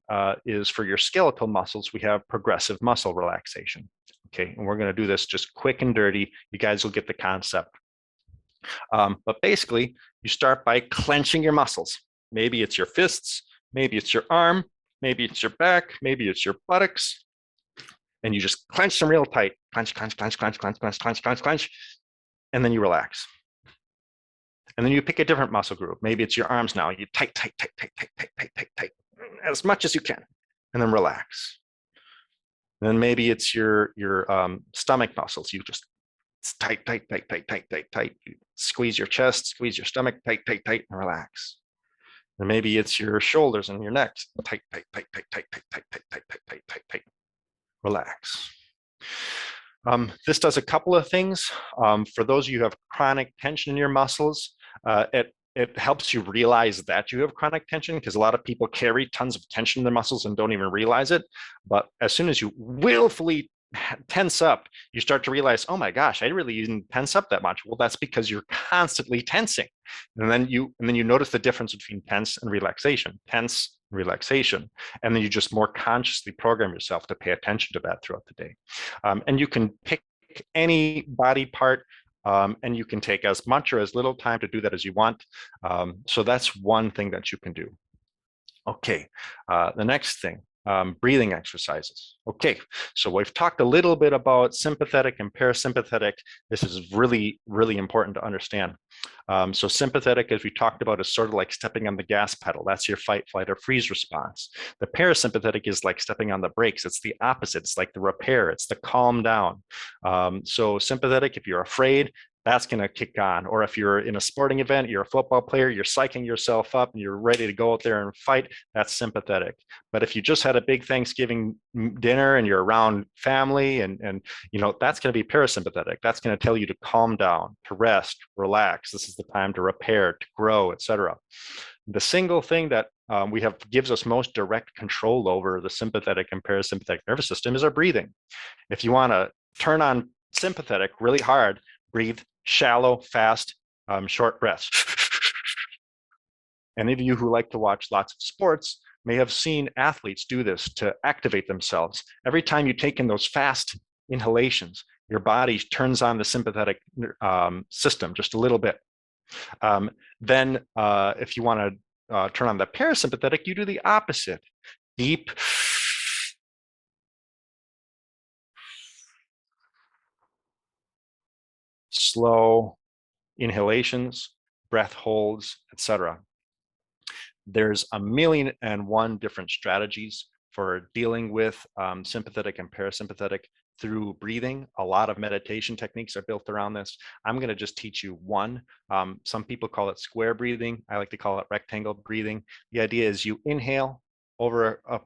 is for your skeletal muscles, we have progressive muscle relaxation. Okay, and we're going to do this just quick and dirty. You guys will get the concept. But basically, you start by clenching your muscles. Maybe it's your fists, maybe it's your arm, maybe it's your back, maybe it's your buttocks. And you just clench them real tight. Clench, clench, clench, clench, clench, clench, clench, clench, clench. And then you relax. And then you pick a different muscle group. Maybe it's your arms now. You tight, tight, tight, tight, tight, tight, tight, tight, tight, as much as you can, and then relax. And then maybe it's your stomach muscles. You just tight, tight, tight, tight, tight, tight, tight. You squeeze your chest, squeeze your stomach, tight, tight, tight, and relax. And maybe it's your shoulders and your neck. Tight, tight, tight, tight, tight, tight, tight, tight, tight, tight, tight, tight, tight. Relax. This does a couple of things. For those of you who have chronic tension in your muscles, it helps you realize that you have chronic tension, because a lot of people carry tons of tension in their muscles and don't even realize it. But as soon as you willfully tense up, you start to realize, oh my gosh, I really didn't tense up that much. Well, that's because you're constantly tensing. And then you notice the difference between tense and relaxation, tense, relaxation. And then you just more consciously program yourself to pay attention to that throughout the day. And you can pick any body part, and you can take as much or as little time to do that as you want. So that's one thing that you can do. Okay, the next thing, breathing exercises. Okay, so we've talked a little bit about sympathetic and parasympathetic. This is really, really important to understand. So sympathetic, as we talked about, is sort of like stepping on the gas pedal. That's your fight, flight, or freeze response. The parasympathetic is like stepping on the brakes. It's the opposite. It's like the repair. It's the calm down. So sympathetic, if you're afraid, that's going to kick on. Or if you're in a sporting event, you're a football player, you're psyching yourself up and you're ready to go out there and fight, that's sympathetic. But if you just had a big Thanksgiving dinner and you're around family and that's going to be parasympathetic. That's going to tell you to calm down, to rest, relax. This is the time to repair, to grow, etc. The single thing that we have gives us most direct control over the sympathetic and parasympathetic nervous system is our breathing. If you want to turn on sympathetic really hard, breathe shallow, fast, short breaths. Any of you who like to watch lots of sports may have seen athletes do this to activate themselves. Every time you take in those fast inhalations, your body turns on the sympathetic system just a little bit. Then if you want to turn on the parasympathetic, you do the opposite. Deep, slow inhalations, breath holds, etc. There's 1,000,001 different strategies for dealing with sympathetic and parasympathetic through breathing. A lot of meditation techniques are built around this. I'm going to just teach you one. Some people call it square breathing. I like to call it rectangle breathing. The idea is you inhale over a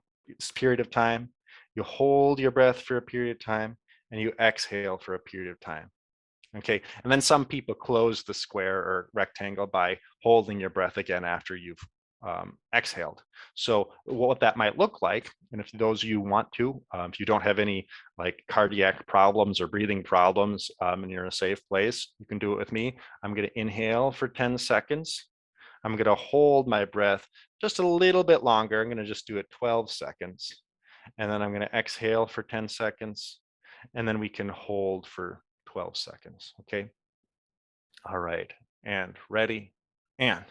period of time, you hold your breath for a period of time, and you exhale for a period of time. Okay, and then some people close the square or rectangle by holding your breath again after you've exhaled. So what that might look like, and if those of you want to, if you don't have any like cardiac problems or breathing problems and you're in a safe place, you can do it with me. I'm going to inhale for 10 seconds. I'm going to hold my breath just a little bit longer. I'm going to just do it 12 seconds. And then I'm going to exhale for 10 seconds. And then we can hold for 12 seconds. Okay. All right. And ready. And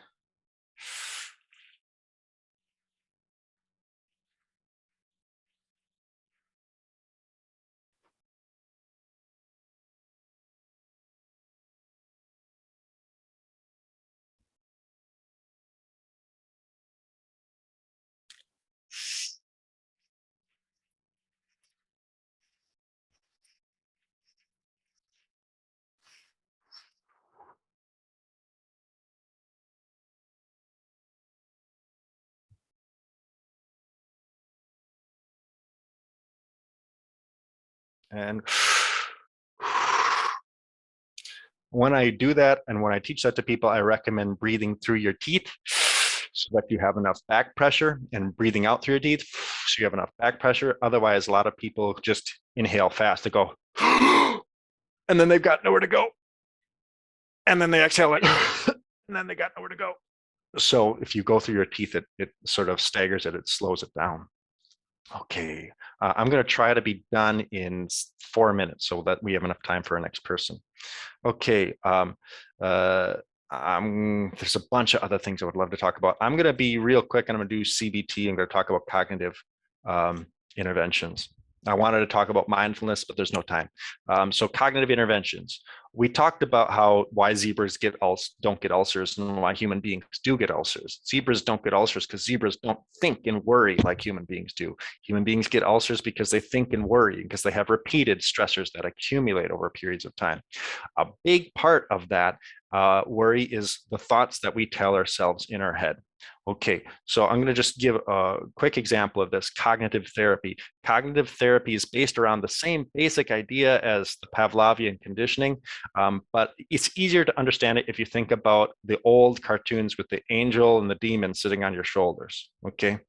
and when I do that and when I teach that to people, I recommend breathing through your teeth so that you have enough back pressure, and breathing out through your teeth so you have enough back pressure. Otherwise, a lot of people just inhale fast. They go, and then they've got nowhere to go. And then they exhale like, and then they got nowhere to go. So if you go through your teeth, it sort of staggers it, it slows it down. Okay, I'm going to try to be done in 4 minutes so that we have enough time for our next person. Okay, there's a bunch of other things I would love to talk about. I'm going to be real quick and I'm going to do CBT. I'm going to talk about cognitive interventions. I wanted to talk about mindfulness, but there's no time. So cognitive interventions. We talked about why zebras don't get ulcers and why human beings do get ulcers. Zebras don't get ulcers because zebras don't think and worry like human beings do. Human beings get ulcers because they think and worry, because they have repeated stressors that accumulate over periods of time. A big part of that worry is the thoughts that we tell ourselves in our head. Okay, so I'm going to just give a quick example of this: cognitive therapy. Cognitive therapy is based around the same basic idea as the Pavlovian conditioning, but it's easier to understand it if you think about the old cartoons with the angel and the demon sitting on your shoulders. Okay,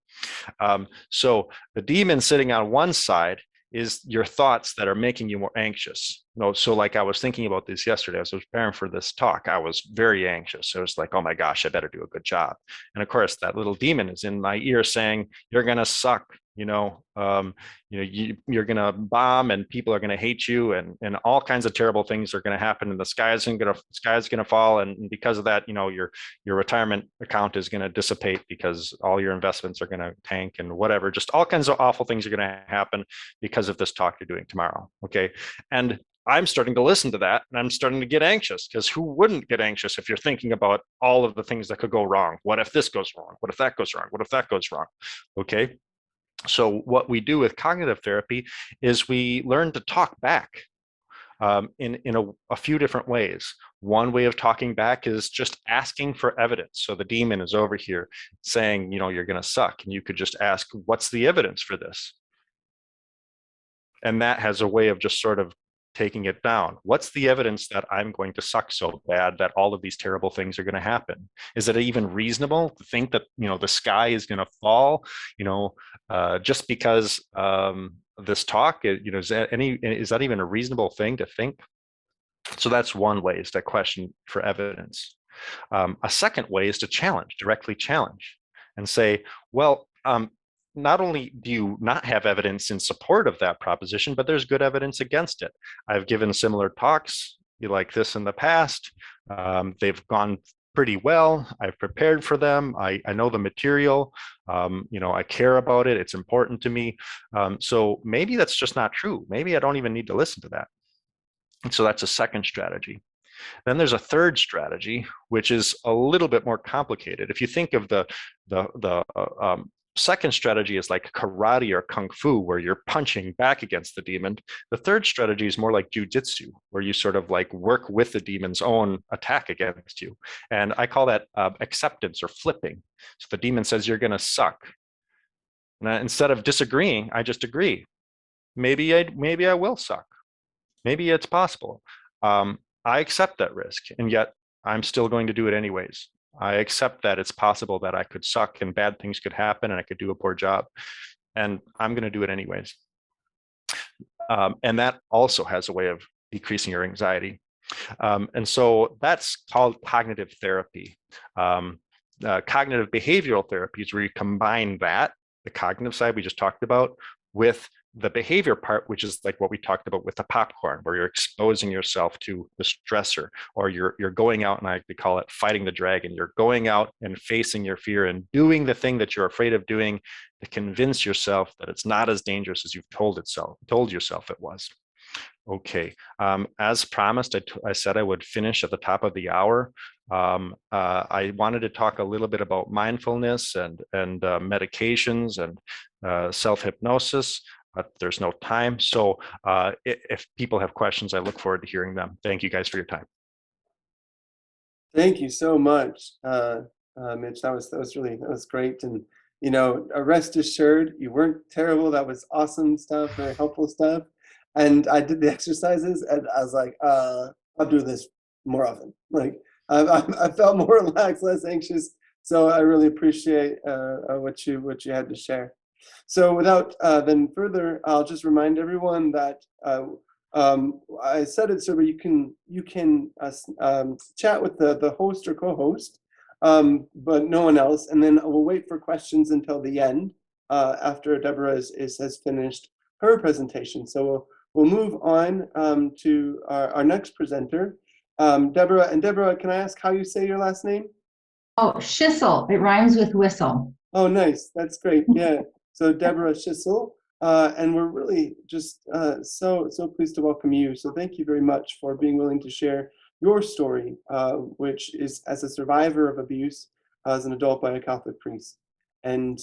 so the demon sitting on one side is your thoughts that are making you more anxious. So like I was thinking about this yesterday as I was preparing for this talk. I was very anxious. I was like, oh my gosh, I better do a good job. And of course, that little demon is in my ear saying, you're going to suck. you're going to bomb and people are going to hate you, and all kinds of terrible things are going to happen, and the sky is going to fall, and because of that, your retirement account is going to dissipate because all your investments are going to tank and whatever. Just all kinds of awful things are going to happen because of this talk you're doing tomorrow. Okay. And I'm starting to listen to that, and I'm starting to get anxious, because who wouldn't get anxious if you're thinking about all of the things that could go wrong? What if this goes wrong? What if that goes wrong? What if that goes wrong? Okay. So what we do with cognitive therapy is we learn to talk back in a few different ways. One way of talking back is just asking for evidence. So the demon is over here saying, you're going to suck. And you could just ask, what's the evidence for this? And that has a way of just sort of taking it down. What's the evidence that I'm going to suck so bad that all of these terrible things are going to happen? Is it even reasonable to think that, the sky is going to fall, just because this talk, is that even a reasonable thing to think? So that's one way, is to question for evidence. A second way is to directly challenge and say, well, not only do you not have evidence in support of that proposition, but there's good evidence against it. I've given similar talks like this in the past. They've gone pretty well. I've prepared for them. I know the material. I care about it. It's important to me. So maybe that's just not true. Maybe I don't even need to listen to that. And so that's a second strategy. Then there's a third strategy, which is a little bit more complicated. If you think of the second strategy is like karate or kung fu, where you're punching back against the demon. The third strategy is more like jujitsu, where you sort of like work with the demon's own attack against you. And I call that acceptance or flipping. So the demon says, you're going to suck. And instead of disagreeing, I just agree. Maybe I will suck. Maybe it's possible. I accept that risk, and yet I'm still going to do it anyways. I accept that it's possible that I could suck and bad things could happen and I could do a poor job, and I'm going to do it anyways. And that also has a way of decreasing your anxiety. And so that's called cognitive therapy. Cognitive behavioral therapy is where you combine that, the cognitive side we just talked about, with the behavior part, which is like what we talked about with the popcorn, where you're exposing yourself to the stressor, or you're going out, and we call it fighting the dragon. You're going out and facing your fear and doing the thing that you're afraid of doing to convince yourself that it's not as dangerous as you've told yourself it was. Okay. As promised, I said I would finish at the top of the hour. I wanted to talk a little bit about mindfulness and medications and self-hypnosis, but there's no time. So if people have questions, I look forward to hearing them. Thank you guys for your time. Thank you so much, Mitch. That was great. And rest assured, you weren't terrible. That was awesome stuff, very helpful stuff. And I did the exercises, and I was like, I'll do this more often. Like I felt more relaxed, less anxious. So I really appreciate what you had to share. So without then further, I'll just remind everyone that I said it so you can chat with the host or co-host, but no one else. And then we'll wait for questions until the end after Deborah has finished her presentation. So we'll move on to our next presenter, Deborah. And Deborah, can I ask how you say your last name? Oh, Schissel. It rhymes with whistle. Oh, nice. That's great. Yeah. So Deborah Schissel, and we're really just so pleased to welcome you. So thank you very much for being willing to share your story, which is as a survivor of abuse as an adult by a Catholic priest. And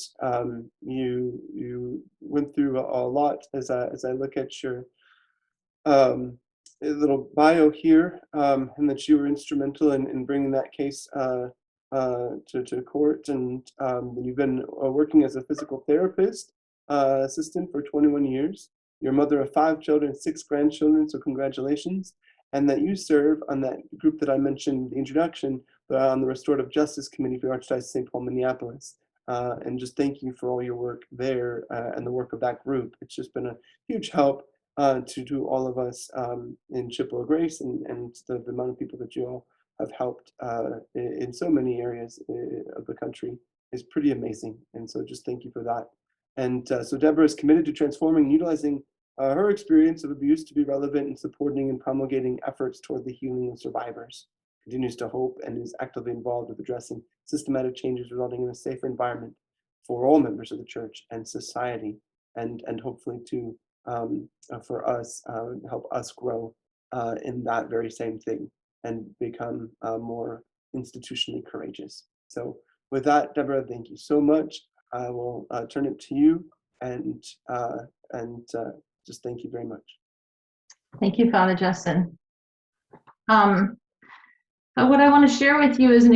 you went through a lot as I look at your little bio here, and that you were instrumental in bringing that case to court, and you've been working as a physical therapist assistant for 21 years. You're a mother of 5 children, 6 grandchildren, so congratulations. And that you serve on that group that I mentioned in the introduction, on the Restorative Justice Committee for the Archdiocese of St. Paul, Minneapolis. And just thank you for all your work there and the work of that group. It's just been a huge help to all of us in Chippewa Grace, and the amount of people that you all have helped in so many areas of the country is pretty amazing. And so just thank you for that. And so Deborah is committed to transforming and utilizing her experience of abuse to be relevant in supporting and promulgating efforts toward the healing of survivors. Continues to hope and is actively involved with addressing systematic changes resulting in a safer environment for all members of the church and society, and hopefully to for us help us grow in that very same thing and become more institutionally courageous. So with that, Deborah, thank you so much. I will turn it to you, and just thank you very much. Thank you, Father Justin. What I want to share with you is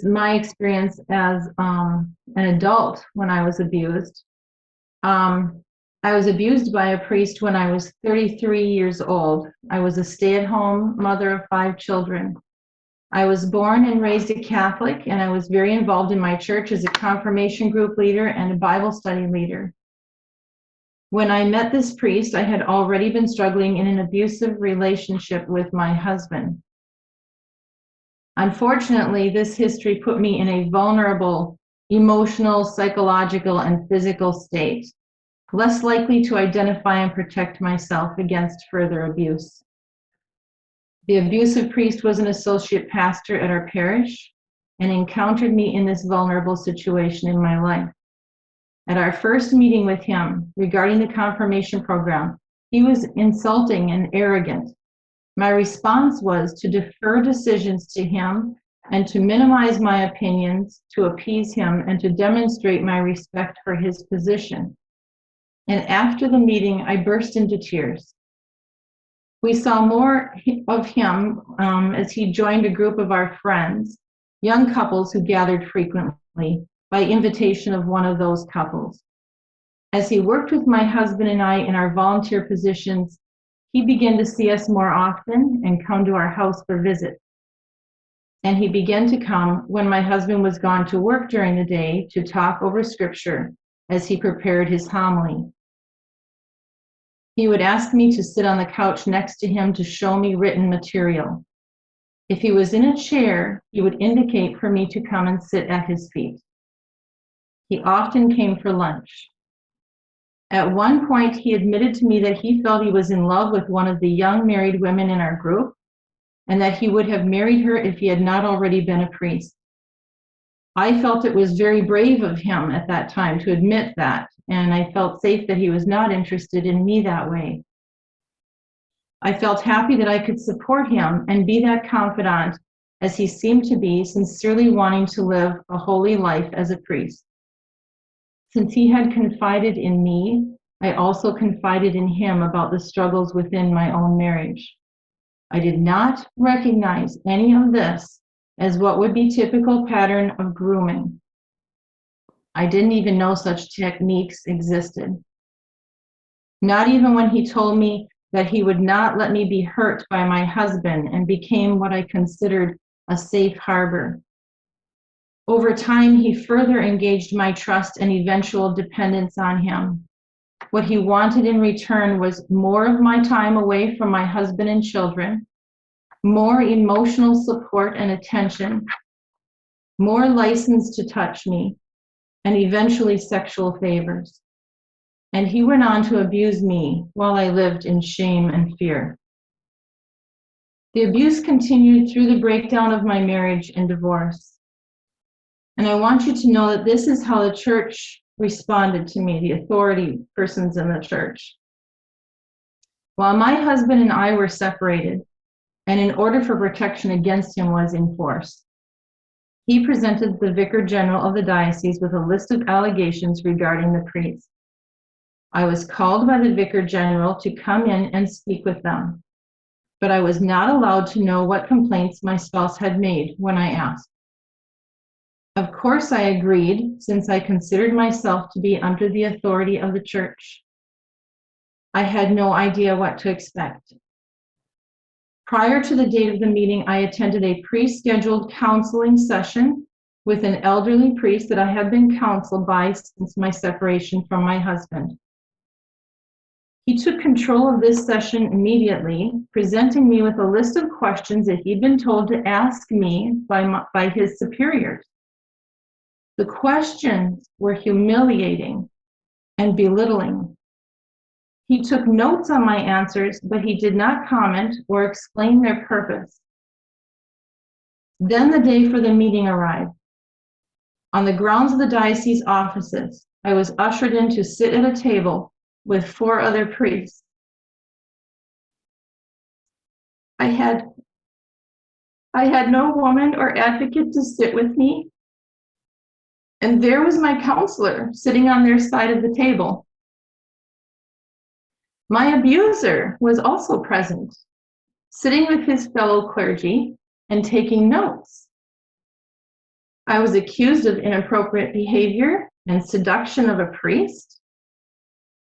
my experience as an adult when I was abused. I was abused by a priest when I was 33 years old. I was a stay-at-home mother of 5 children. I was born and raised a Catholic, and I was very involved in my church as a confirmation group leader and a Bible study leader. When I met this priest, I had already been struggling in an abusive relationship with my husband. Unfortunately, this history put me in a vulnerable, emotional, psychological, and physical state, less likely to identify and protect myself against further abuse. The abusive priest was an associate pastor at our parish and encountered me in this vulnerable situation in my life. At our first meeting with him regarding the confirmation program, he was insulting and arrogant. My response was to defer decisions to him and to minimize my opinions to appease him and to demonstrate my respect for his position. And after the meeting, I burst into tears. We saw more of him as he joined a group of our friends, young couples who gathered frequently by invitation of one of those couples. As he worked with my husband and I in our volunteer positions, he began to see us more often and come to our house for visits. And he began to come when my husband was gone to work during the day to talk over scripture as he prepared his homily. He would ask me to sit on the couch next to him to show me written material. If he was in a chair, he would indicate for me to come and sit at his feet. He often came for lunch. At one point, he admitted to me that he felt he was in love with one of the young married women in our group, and that he would have married her if he had not already been a priest. I felt it was very brave of him at that time to admit that, and I felt safe that he was not interested in me that way. I felt happy that I could support him and be that confidant, as he seemed to be sincerely wanting to live a holy life as a priest. Since he had confided in me, I also confided in him about the struggles within my own marriage. I did not recognize any of this as what would be typical pattern of grooming. I didn't even know such techniques existed. Not even when he told me that he would not let me be hurt by my husband and became what I considered a safe harbor. Over time, he further engaged my trust and eventual dependence on him. What he wanted in return was more of my time away from my husband and children, more emotional support and attention, more license to touch me, and eventually sexual favors. And he went on to abuse me while I lived in shame and fear. The abuse continued through the breakdown of my marriage and divorce. And I want you to know that this is how the church responded to me, the authority persons in the church. While my husband and I were separated, and an order for protection against him was enforced, he presented the Vicar General of the diocese with a list of allegations regarding the priest. I was called by the Vicar General to come in and speak with them, but I was not allowed to know what complaints my spouse had made when I asked. Of course, I agreed, since I considered myself to be under the authority of the church. I had no idea what to expect. Prior to the date of the meeting, I attended a pre-scheduled counseling session with an elderly priest that I had been counseled by since my separation from my husband. He took control of this session immediately, presenting me with a list of questions that he'd been told to ask me by his superiors. The questions were humiliating and belittling. He took notes on my answers, but he did not comment or explain their purpose. Then the day for the meeting arrived. On the grounds of the diocese offices, I was ushered in to sit at a table with 4 other priests. I had no woman or advocate to sit with me, and there was my counselor sitting on their side of the table. My abuser was also present, sitting with his fellow clergy and taking notes. I was accused of inappropriate behavior and seduction of a priest,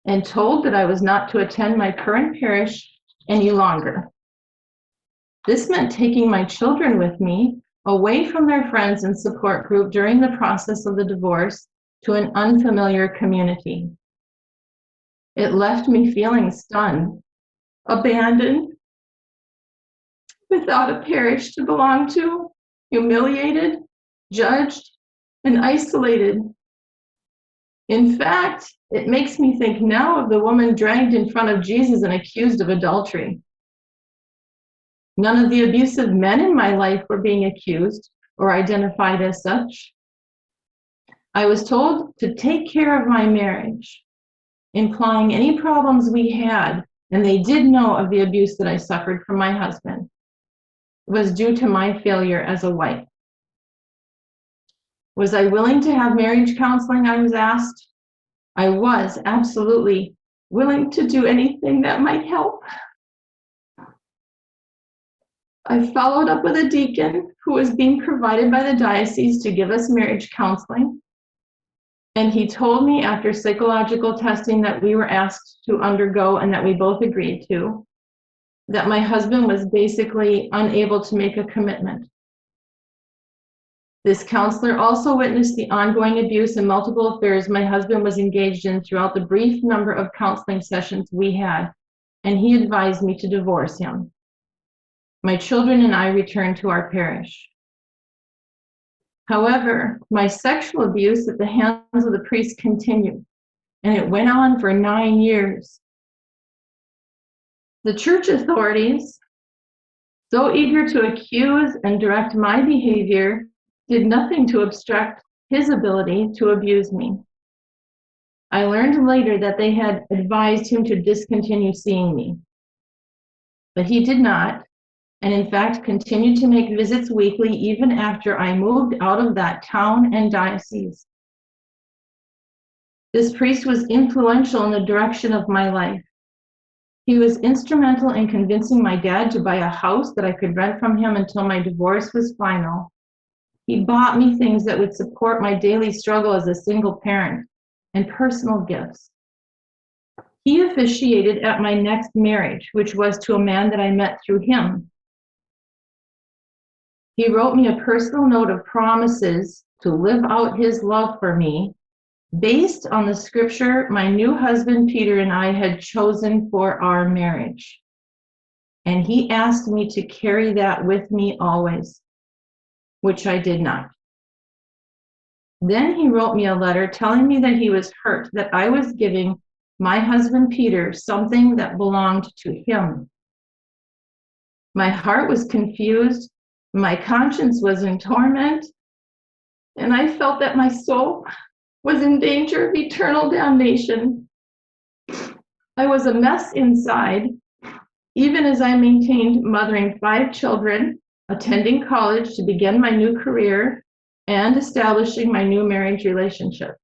and told that I was not to attend my current parish any longer. This meant taking my children with me away from their friends and support group during the process of the divorce to an unfamiliar community. It left me feeling stunned, abandoned, without a parish to belong to, humiliated, judged, and isolated. In fact, it makes me think now of the woman dragged in front of Jesus and accused of adultery. None of the abusive men in my life were being accused or identified as such. I was told to take care of my marriage, implying any problems we had, and they did know of the abuse that I suffered from my husband, was due to my failure as a wife. Was I willing to have marriage counseling, I was asked. I was absolutely willing to do anything that might help. I followed up with a deacon who was being provided by the diocese to give us marriage counseling. And he told me after psychological testing that we were asked to undergo and that we both agreed to, that my husband was basically unable to make a commitment. This counselor also witnessed the ongoing abuse and multiple affairs my husband was engaged in throughout the brief number of counseling sessions we had, and he advised me to divorce him. My children and I returned to our parish. However, my sexual abuse at the hands of the priest continued, and it went on for 9 years. The church authorities, so eager to accuse and direct my behavior, did nothing to obstruct his ability to abuse me. I learned later that they had advised him to discontinue seeing me, but he did not, and in fact continued to make visits weekly even after I moved out of that town and diocese. This priest was influential in the direction of my life. He was instrumental in convincing my dad to buy a house that I could rent from him until my divorce was final. He bought me things that would support my daily struggle as a single parent and personal gifts. He officiated at my next marriage, which was to a man that I met through him. He wrote me a personal note of promises to live out his love for me based on the scripture my new husband Peter and I had chosen for our marriage. And he asked me to carry that with me always, which I did not. Then he wrote me a letter telling me that he was hurt that I was giving my husband Peter something that belonged to him. My heart was confused, my conscience was in torment, and I felt that my soul was in danger of eternal damnation. I was a mess inside, even as I maintained mothering 5 children, attending college to begin my new career, and establishing my new marriage relationship.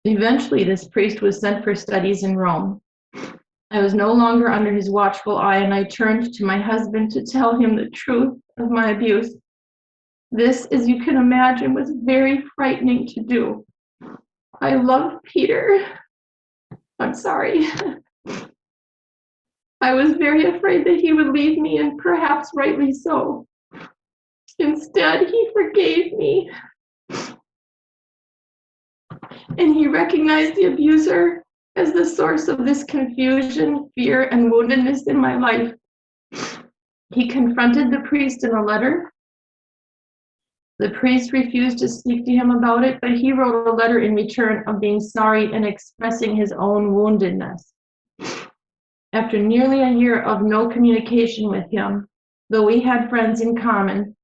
Eventually, this priest was sent for studies in Rome. I was no longer under his watchful eye, and I turned to my husband to tell him the truth of my abuse. This, as you can imagine, was very frightening to do. I loved Peter. I'm sorry. I was very afraid that he would leave me, and perhaps rightly so. Instead, he forgave me. And he recognized the abuser as the source of this confusion, fear, and woundedness in my life. He confronted the priest in a letter The priest refused to speak to him about it, but he wrote a letter in return of being sorry and expressing his own woundedness. After nearly a year of no communication with him, though we had friends in common,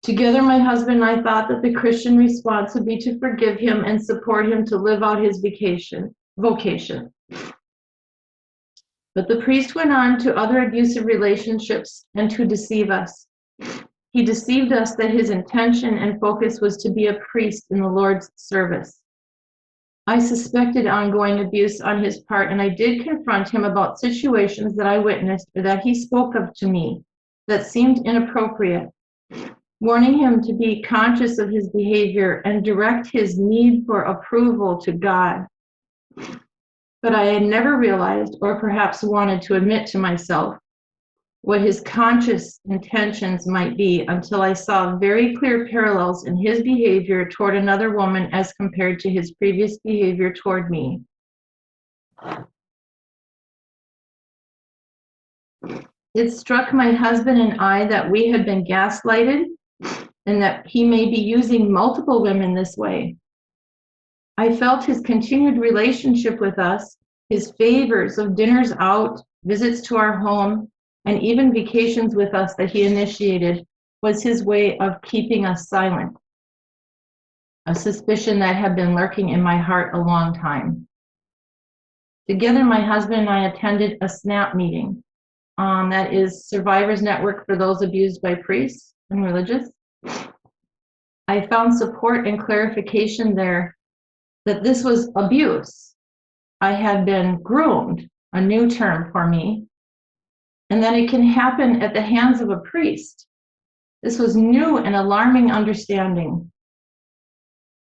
together my husband and I thought that the Christian response would be to forgive him and support him to live out his vocation. But the priest went on to other abusive relationships and to deceive us. He deceived us that his intention and focus was to be a priest in the Lord's service. I suspected ongoing abuse on his part, and I did confront him about situations that I witnessed or that he spoke of to me that seemed inappropriate, warning him to be conscious of his behavior and direct his need for approval to God. But I had never realized, or perhaps wanted to admit to myself, what his conscious intentions might be until I saw very clear parallels in his behavior toward another woman as compared to his previous behavior toward me. It struck my husband and I that we had been gaslighted and that he may be using multiple women this way. I felt his continued relationship with us, his favors of dinners out, visits to our home, and even vacations with us that he initiated was his way of keeping us silent, a suspicion that had been lurking in my heart a long time. Together, my husband and I attended a SNAP meeting, that is Survivors Network for those abused by priests and religious. I found support and clarification there that this was abuse. I had been groomed, a new term for me, and that it can happen at the hands of a priest. This was new and alarming understanding.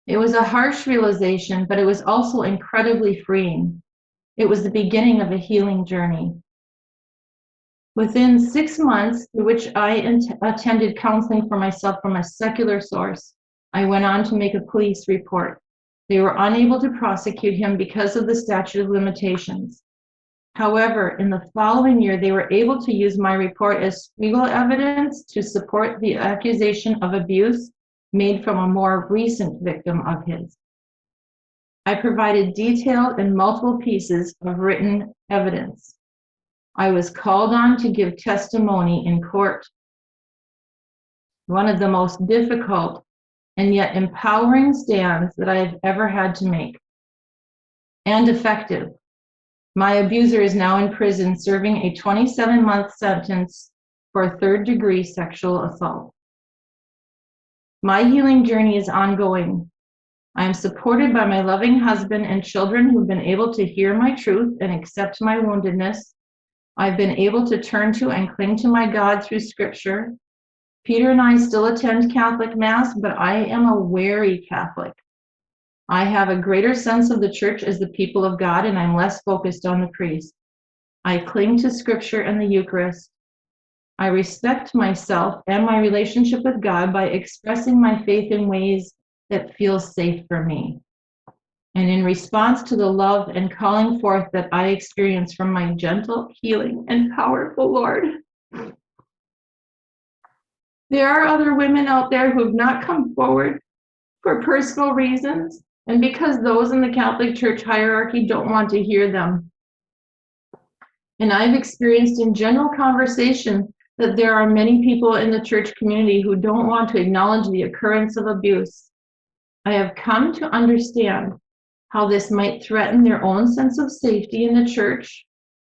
It was a harsh realization, but it was also incredibly freeing. It was the beginning of a healing journey. Within 6 months, through which I attended counseling for myself from a secular source, I went on to make a police report. They were unable to prosecute him because of the statute of limitations. However, in the following year, they were able to use my report as legal evidence to support the accusation of abuse made from a more recent victim of his. I provided detailed and multiple pieces of written evidence. I was called on to give testimony in court. One of the most difficult and yet empowering stands that I have ever had to make, and effective. My abuser is now in prison serving a 27-month sentence for third-degree sexual assault. My healing journey is ongoing. I am supported by my loving husband and children who've been able to hear my truth and accept my woundedness. I've been able to turn to and cling to my God through Scripture. Peter and I still attend Catholic Mass, but I am a wary Catholic. I have a greater sense of the church as the people of God, and I'm less focused on the priest. I cling to Scripture and the Eucharist. I respect myself and my relationship with God by expressing my faith in ways that feel safe for me. And in response to the love and calling forth that I experience from my gentle, healing, and powerful Lord. There are other women out there who have not come forward for personal reasons, and because those in the Catholic Church hierarchy don't want to hear them. And I've experienced in general conversation that there are many people in the church community who don't want to acknowledge the occurrence of abuse. I have come to understand how this might threaten their own sense of safety in the church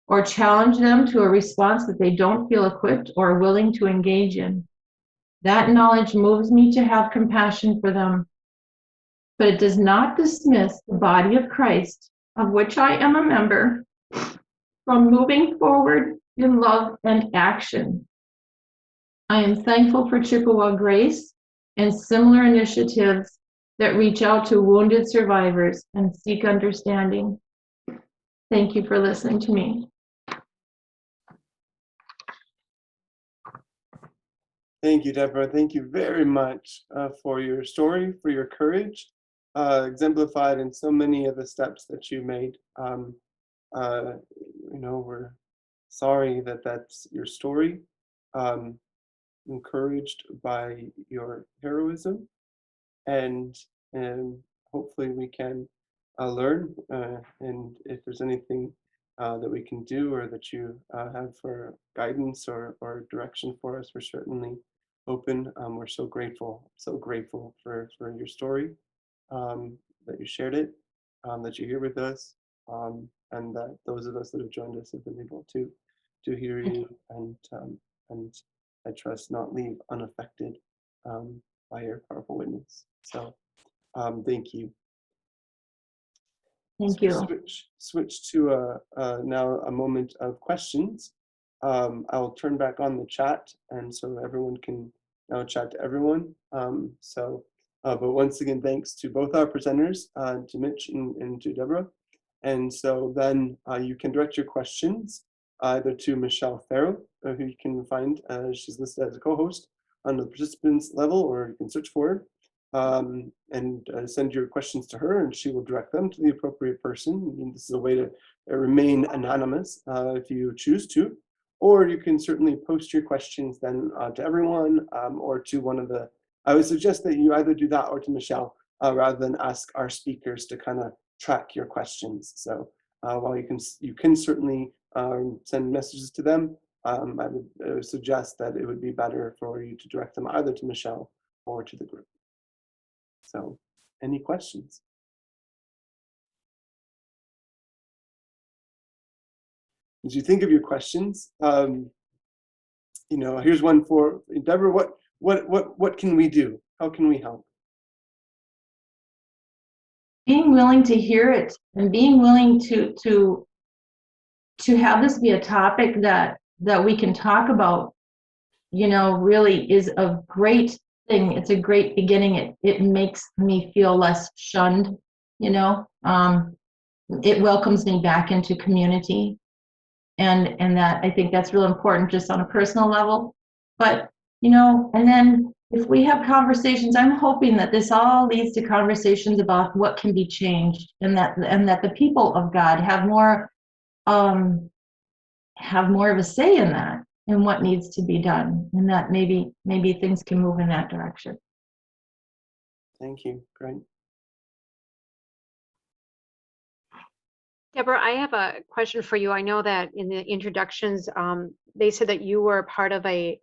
or challenge them to a response that they don't feel equipped or willing to engage in. That knowledge moves me to have compassion for them, but it does not dismiss the body of Christ, of which I am a member, from moving forward in love and action. I am thankful for Chippewa Grace and similar initiatives that reach out to wounded survivors and seek understanding. Thank you for listening to me. Thank you, Deborah. Thank you very much for your story, for your courage, exemplified in so many of the steps that you made. We're sorry that that's your story. encouraged by your heroism, and hopefully we can learn. And if there's anything that we can do or that you have for guidance or direction for us, we're certainly open. We're so grateful for your story, that you shared it, that you're here with us, and that those of us that have joined us have been able to hear you and I trust not leave unaffected by your powerful witness. So thank you. Thank So you. switch to now a moment of questions. I'll turn back on the chat, and so everyone can now chat to everyone. But once again, thanks to both our presenters, to Mitch and to Deborah. And so then you can direct your questions either to Michelle Farrow, who you can find, she's listed as a co-host on the participants level, or you can search for her. And send your questions to her, and she will direct them to the appropriate person. And this is a way to remain anonymous if you choose to, or you can certainly post your questions then to everyone, or to one of the. I would suggest that you either do that or to Michelle, rather than ask our speakers to kind of track your questions. So while you can certainly send messages to them, I would suggest that it would be better for you to direct them either to Michelle or to the group. So, any questions? As you think of your questions, here's one for Deborah. What can we do? How can we help? Being willing to hear it and being willing to have this be a topic that we can talk about, really is a great thing. It's a great beginning. It makes me feel less shunned, it welcomes me back into community. And that, I think that's real important just on a personal level. But, and then if we have conversations, I'm hoping that this all leads to conversations about what can be changed, and that the people of God have more of a say in that, and what needs to be done, and that maybe things can move in that direction. Thank you. Great. Deborah, I have a question for you. I know that in the introductions, they said that you were part of a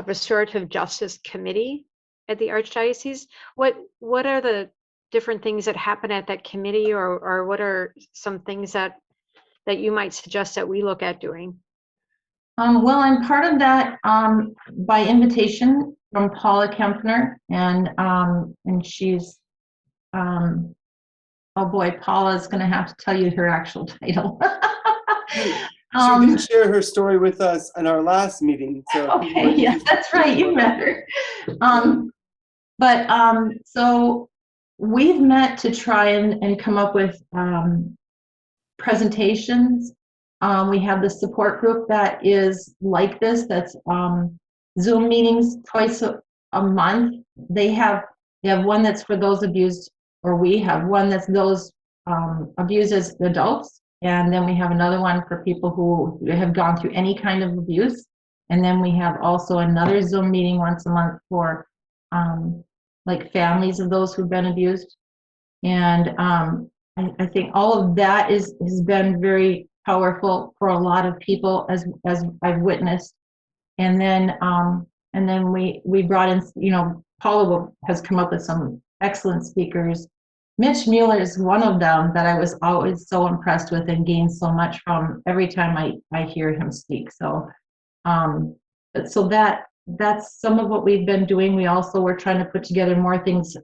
restorative justice committee at the Archdiocese. What are the different things that happen at that committee, or what are some things that you might suggest that we look at doing? Well, I'm part of that by invitation from Paula Kempner, and she's oh boy, Paula's going to have to tell you her actual title. She didn't share her story with us in our last meeting. So okay, yeah, that's right. You met her. So we've met to try and come up with presentations. We have the support group that is like this. That's Zoom meetings twice a month. They have one that's for those abused, or we have one that's those abused as adults, and then we have another one for people who have gone through any kind of abuse, and then we have also another Zoom meeting once a month for like families of those who've been abused. And I think all of that has been very powerful for a lot of people, as I've witnessed. And then we brought in, Paula has come up with some excellent speakers. Mitch Mueller is one of them that I was always so impressed with and gained so much from every time I hear him speak. So that's some of what we've been doing. We also were trying to put together more things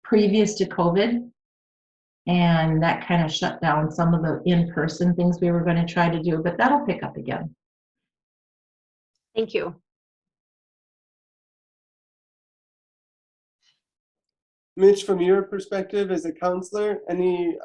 previous to COVID, and that kind of shut down some of the in-person things we were going to try to do, but that'll pick up again. Thank you. Mitch, from your perspective as a counselor, any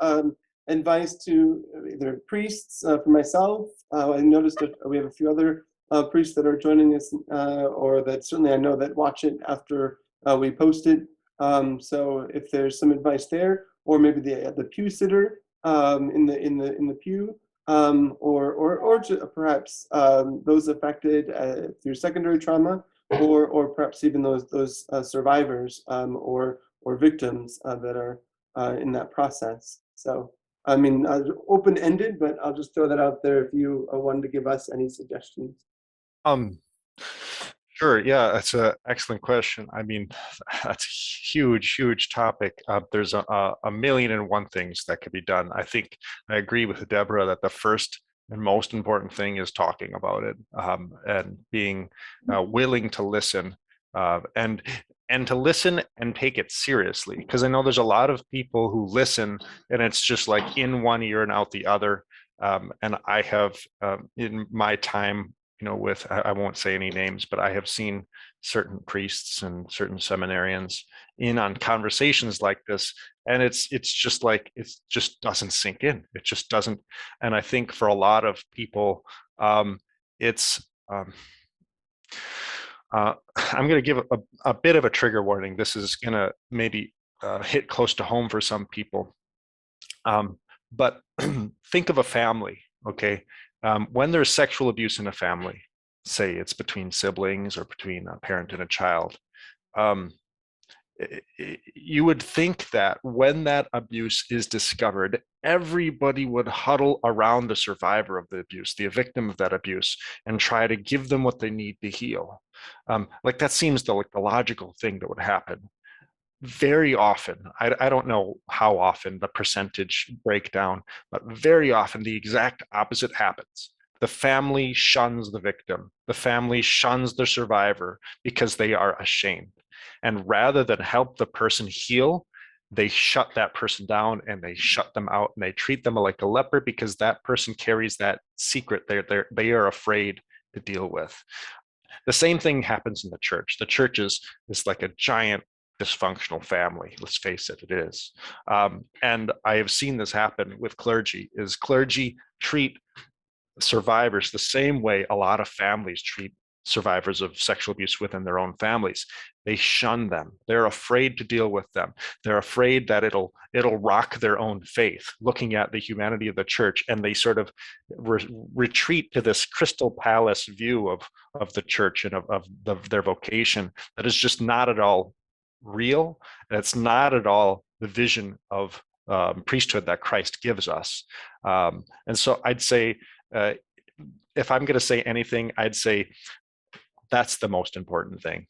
advice to either priests, for myself? I noticed that we have a few other priests that are joining us, or that certainly I know that watch it after we post it. So if there's some advice there, or maybe the pew sitter in the pew, perhaps those affected through secondary trauma, or perhaps even those survivors or victims that are in that process. So, I mean, open-ended, but I'll just throw that out there if you wanted to give us any suggestions. Um, sure. Yeah, that's an excellent question. I mean, that's a huge, huge topic. There's a million and one things that could be done. I think I agree with Deborah that the first and most important thing is talking about it, and being willing to listen, and to listen and take it seriously. Because I know there's a lot of people who listen and it's just like in one ear and out the other. And I have, in my time, with, I won't say any names, but I have seen certain priests and certain seminarians in on conversations like this, and it's just like, it just doesn't sink in. It just doesn't. And I think for a lot of people, it's I'm going to give a bit of a trigger warning. This is going to maybe hit close to home for some people. But think of a family, okay? When there's sexual abuse in a family, say it's between siblings or between a parent and a child, you would think that when that abuse is discovered, everybody would huddle around the survivor of the abuse, the victim of that abuse, and try to give them what they need to heal. Like that seems the logical thing that would happen. Very often, I don't know how often the percentage breakdown, but very often the exact opposite happens. The family shuns the victim. The family shuns the survivor because they are ashamed. And rather than help the person heal, they shut that person down and they shut them out and they treat them like a leper because that person carries that secret they are afraid to deal with. The same thing happens in the church. The church is like a giant dysfunctional family. Let's face it, it is. And I have seen this happen with clergy, is clergy treat survivors the same way a lot of families treat survivors of sexual abuse within their own families. They shun them. They're afraid to deal with them. They're afraid that it'll rock their own faith, looking at the humanity of the church, and they sort of retreat to this crystal palace view of the church and of their vocation that is just not at all real, and it's not at all the vision of priesthood that Christ gives us. And so I'd say, if I'm going to say anything, I'd say that's the most important thing.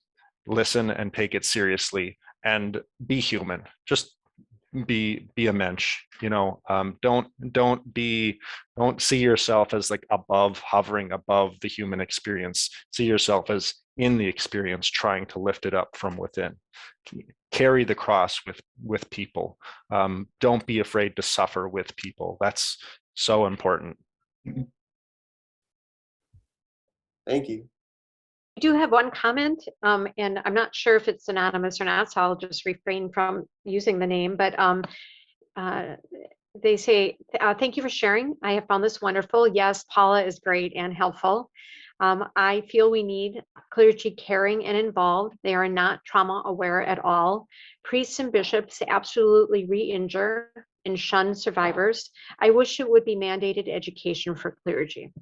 Listen and take it seriously and be human. Just be a mensch, don't see yourself as like hovering above the human experience. See yourself as in the experience, trying to lift it up from within. Carry the cross with people. Don't be afraid to suffer with people. That's so important. Thank you. I do have one comment, and I'm not sure if it's anonymous or not, so I'll just refrain from using the name, but they say, thank you for sharing. I have found this wonderful. Yes, Paula is great and helpful. I feel we need clergy caring and involved. They are not trauma aware at all. Priests and bishops absolutely re-injure and shun survivors. I wish it would be mandated education for clergy.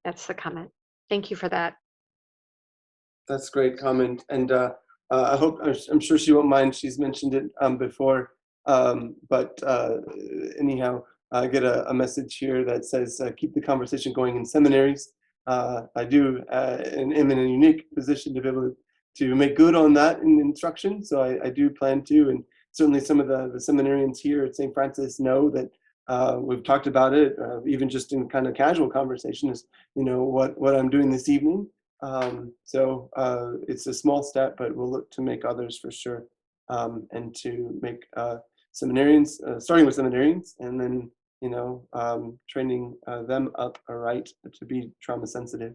That's the comment. Thank you for that. That's a great comment, and I'm sure she won't mind. She's mentioned it before, but anyhow, I get a message here that says keep the conversation going in seminaries. I do am in a unique position to be able to make good on that in instruction, so I do plan to, and certainly some of the seminarians here at St. Francis know that we've talked about it, even just in kind of casual conversation, is what I'm doing this evening. So it's a small step, but we'll look to make others for sure, and to make seminarians, starting with seminarians, and then training them up right to be trauma sensitive.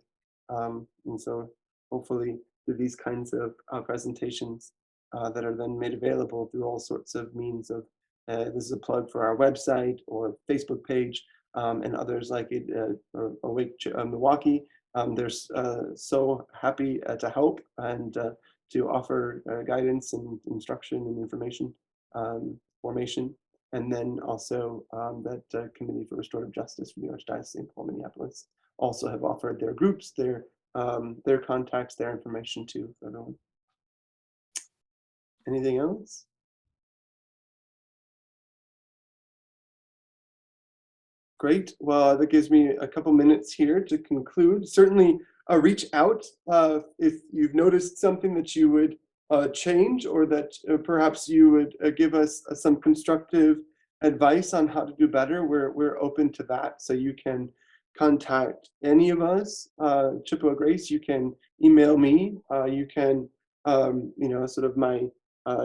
And so hopefully through these kinds of presentations that are then made available through all sorts of means of, this is a plug for our website or Facebook page, and others like it, Awake Milwaukee. They're so happy to help and to offer guidance and instruction and information, formation. and then also that Committee for Restorative Justice for the Archdiocese of St. Paul, Minneapolis also have offered their groups, their contacts, their information to everyone. Anything else? Great. Well, that gives me a couple minutes here to conclude. Certainly reach out if you've noticed something that you would change, or that perhaps you would give us some constructive advice on how to do better. We're open to that. So you can contact any of us, Chippewa Grace. You can email me. You can, sort of my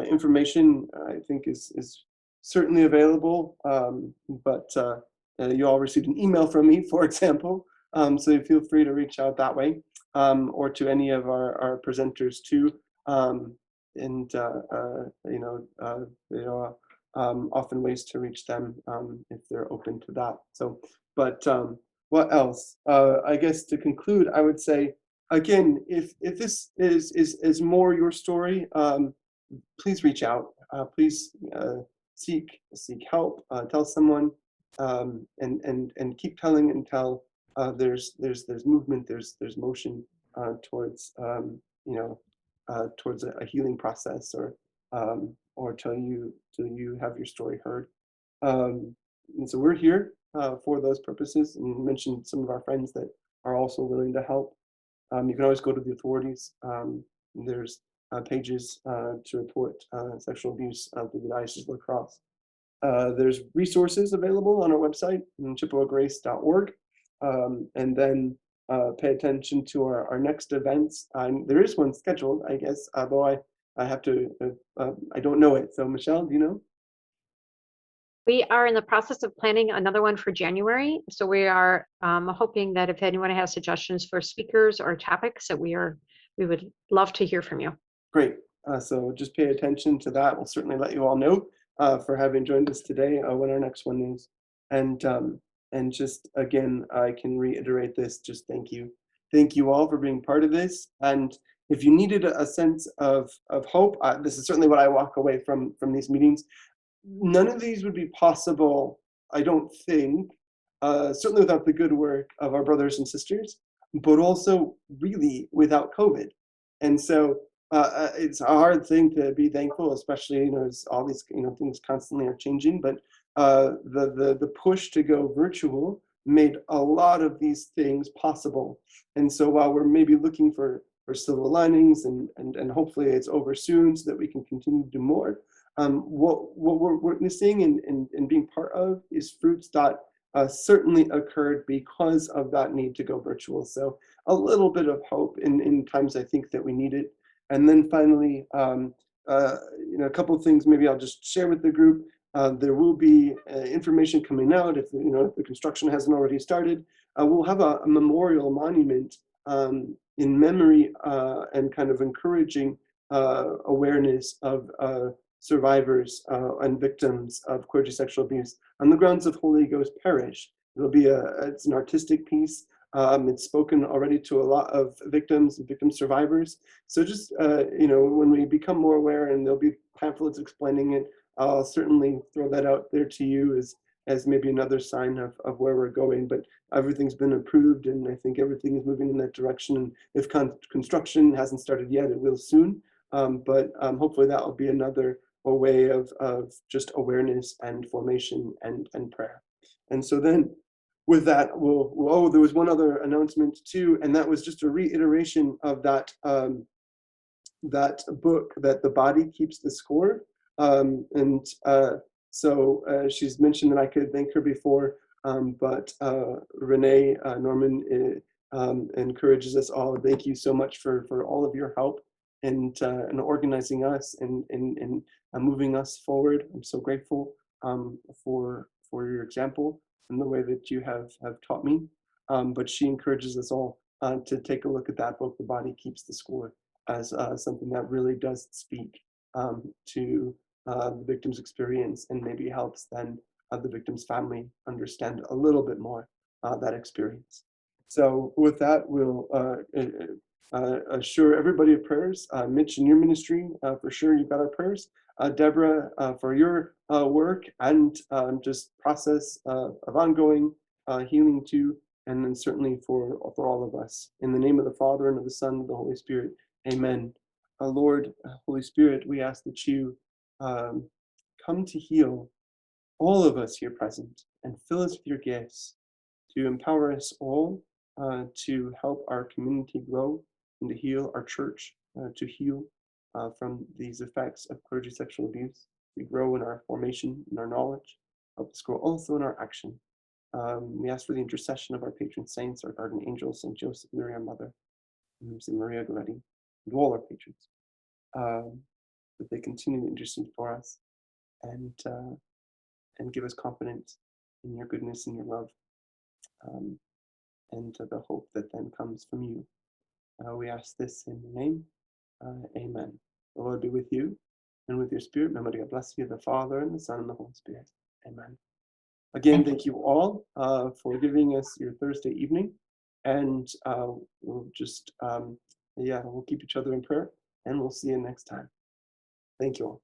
information, I think is certainly available. But you all received an email from me, for example, so feel free to reach out that way, or to any of our presenters too. There are often ways to reach them if they're open to that. So, but what else? I guess to conclude, I would say, again, if this is more your story, please reach out. Please seek help. Tell someone. And keep telling until there's movement, there's motion towards towards a healing process, or till you have your story heard. And so we're here for those purposes. And you mentioned some of our friends that are also willing to help. You can always go to the authorities. There's pages to report sexual abuse through the Diocese of La Crosse. There's resources available on our website, chippewagrace.org, and then pay attention to our next events. There is one scheduled, I guess, although I have to, I don't know it. So Michelle, do you know? We are in the process of planning another one for January. So we are hoping that if anyone has suggestions for speakers or topics, that we would love to hear from you. Great. So just pay attention to that. We'll certainly let you all know for having joined us today when our next one is. And just again, I can reiterate this, just thank you. Thank you all for being part of this. And if you needed a sense of hope, this is certainly what I walk away from these meetings. None of these would be possible, I don't think, certainly without the good work of our brothers and sisters, but also really without COVID. And so it's a hard thing to be thankful, especially as all these things constantly are changing. But the push to go virtual made a lot of these things possible. And so while we're maybe looking for silver linings, and hopefully it's over soon so that we can continue to do more, what we're witnessing and being part of is fruits that certainly occurred because of that need to go virtual. So a little bit of hope in times I think that we need it. And then finally, a couple of things maybe I'll just share with the group. There will be information coming out if the construction hasn't already started. We'll have a memorial monument in memory and kind of encouraging awareness of survivors and victims of clergy sexual abuse on the grounds of Holy Ghost Parish. It'll be it's an artistic piece. It's spoken already to a lot of victims and victim survivors. So just, when we become more aware, and there'll be pamphlets explaining it, I'll certainly throw that out there to you as maybe another sign of where we're going. But everything's been approved, and I think everything is moving in that direction. And if construction hasn't started yet, it will soon. But hopefully that will be another way of just awareness and formation and prayer. And so then, with that, there was one other announcement too, and that was just a reiteration of that that book, that The Body Keeps the Score. So she's mentioned that I could thank her before, but Renee Norman encourages us all. Thank you so much for all of your help and organizing us and moving us forward. I'm so grateful for your example and the way that you have taught me. But she encourages us all to take a look at that book, The Body Keeps the Score, as something that really does speak to the victim's experience, and maybe helps then the victim's family understand a little bit more that experience. So with that, we'll assure everybody of prayers. Mitch, in your ministry, for sure, you've got our prayers. Deborah, for your work and just process of ongoing healing too, and then certainly for all of us. In the name of the Father, and of the Son, and of the Holy Spirit, amen. Lord, Holy Spirit, we ask that you come to heal all of us here present and fill us with your gifts to empower us all to help our community grow and to heal our church, to heal from these effects of clergy sexual abuse, to grow in our formation, in our knowledge, help us grow also in our action. We ask for the intercession of our patron saints, our guardian angels, St. Joseph, Mary, our mother, and St. Maria Goretti, and all our patrons, that they continue to intercede for us and give us confidence in your goodness and your love. And the hope that then comes from you. We ask this in your name. Amen. The Lord be with you and with your spirit. May Maria bless you, the Father, and the Son, and the Holy Spirit. Amen. Again, thank you all for giving us your Thursday evening. And we'll just, we'll keep each other in prayer, and we'll see you next time. Thank you all.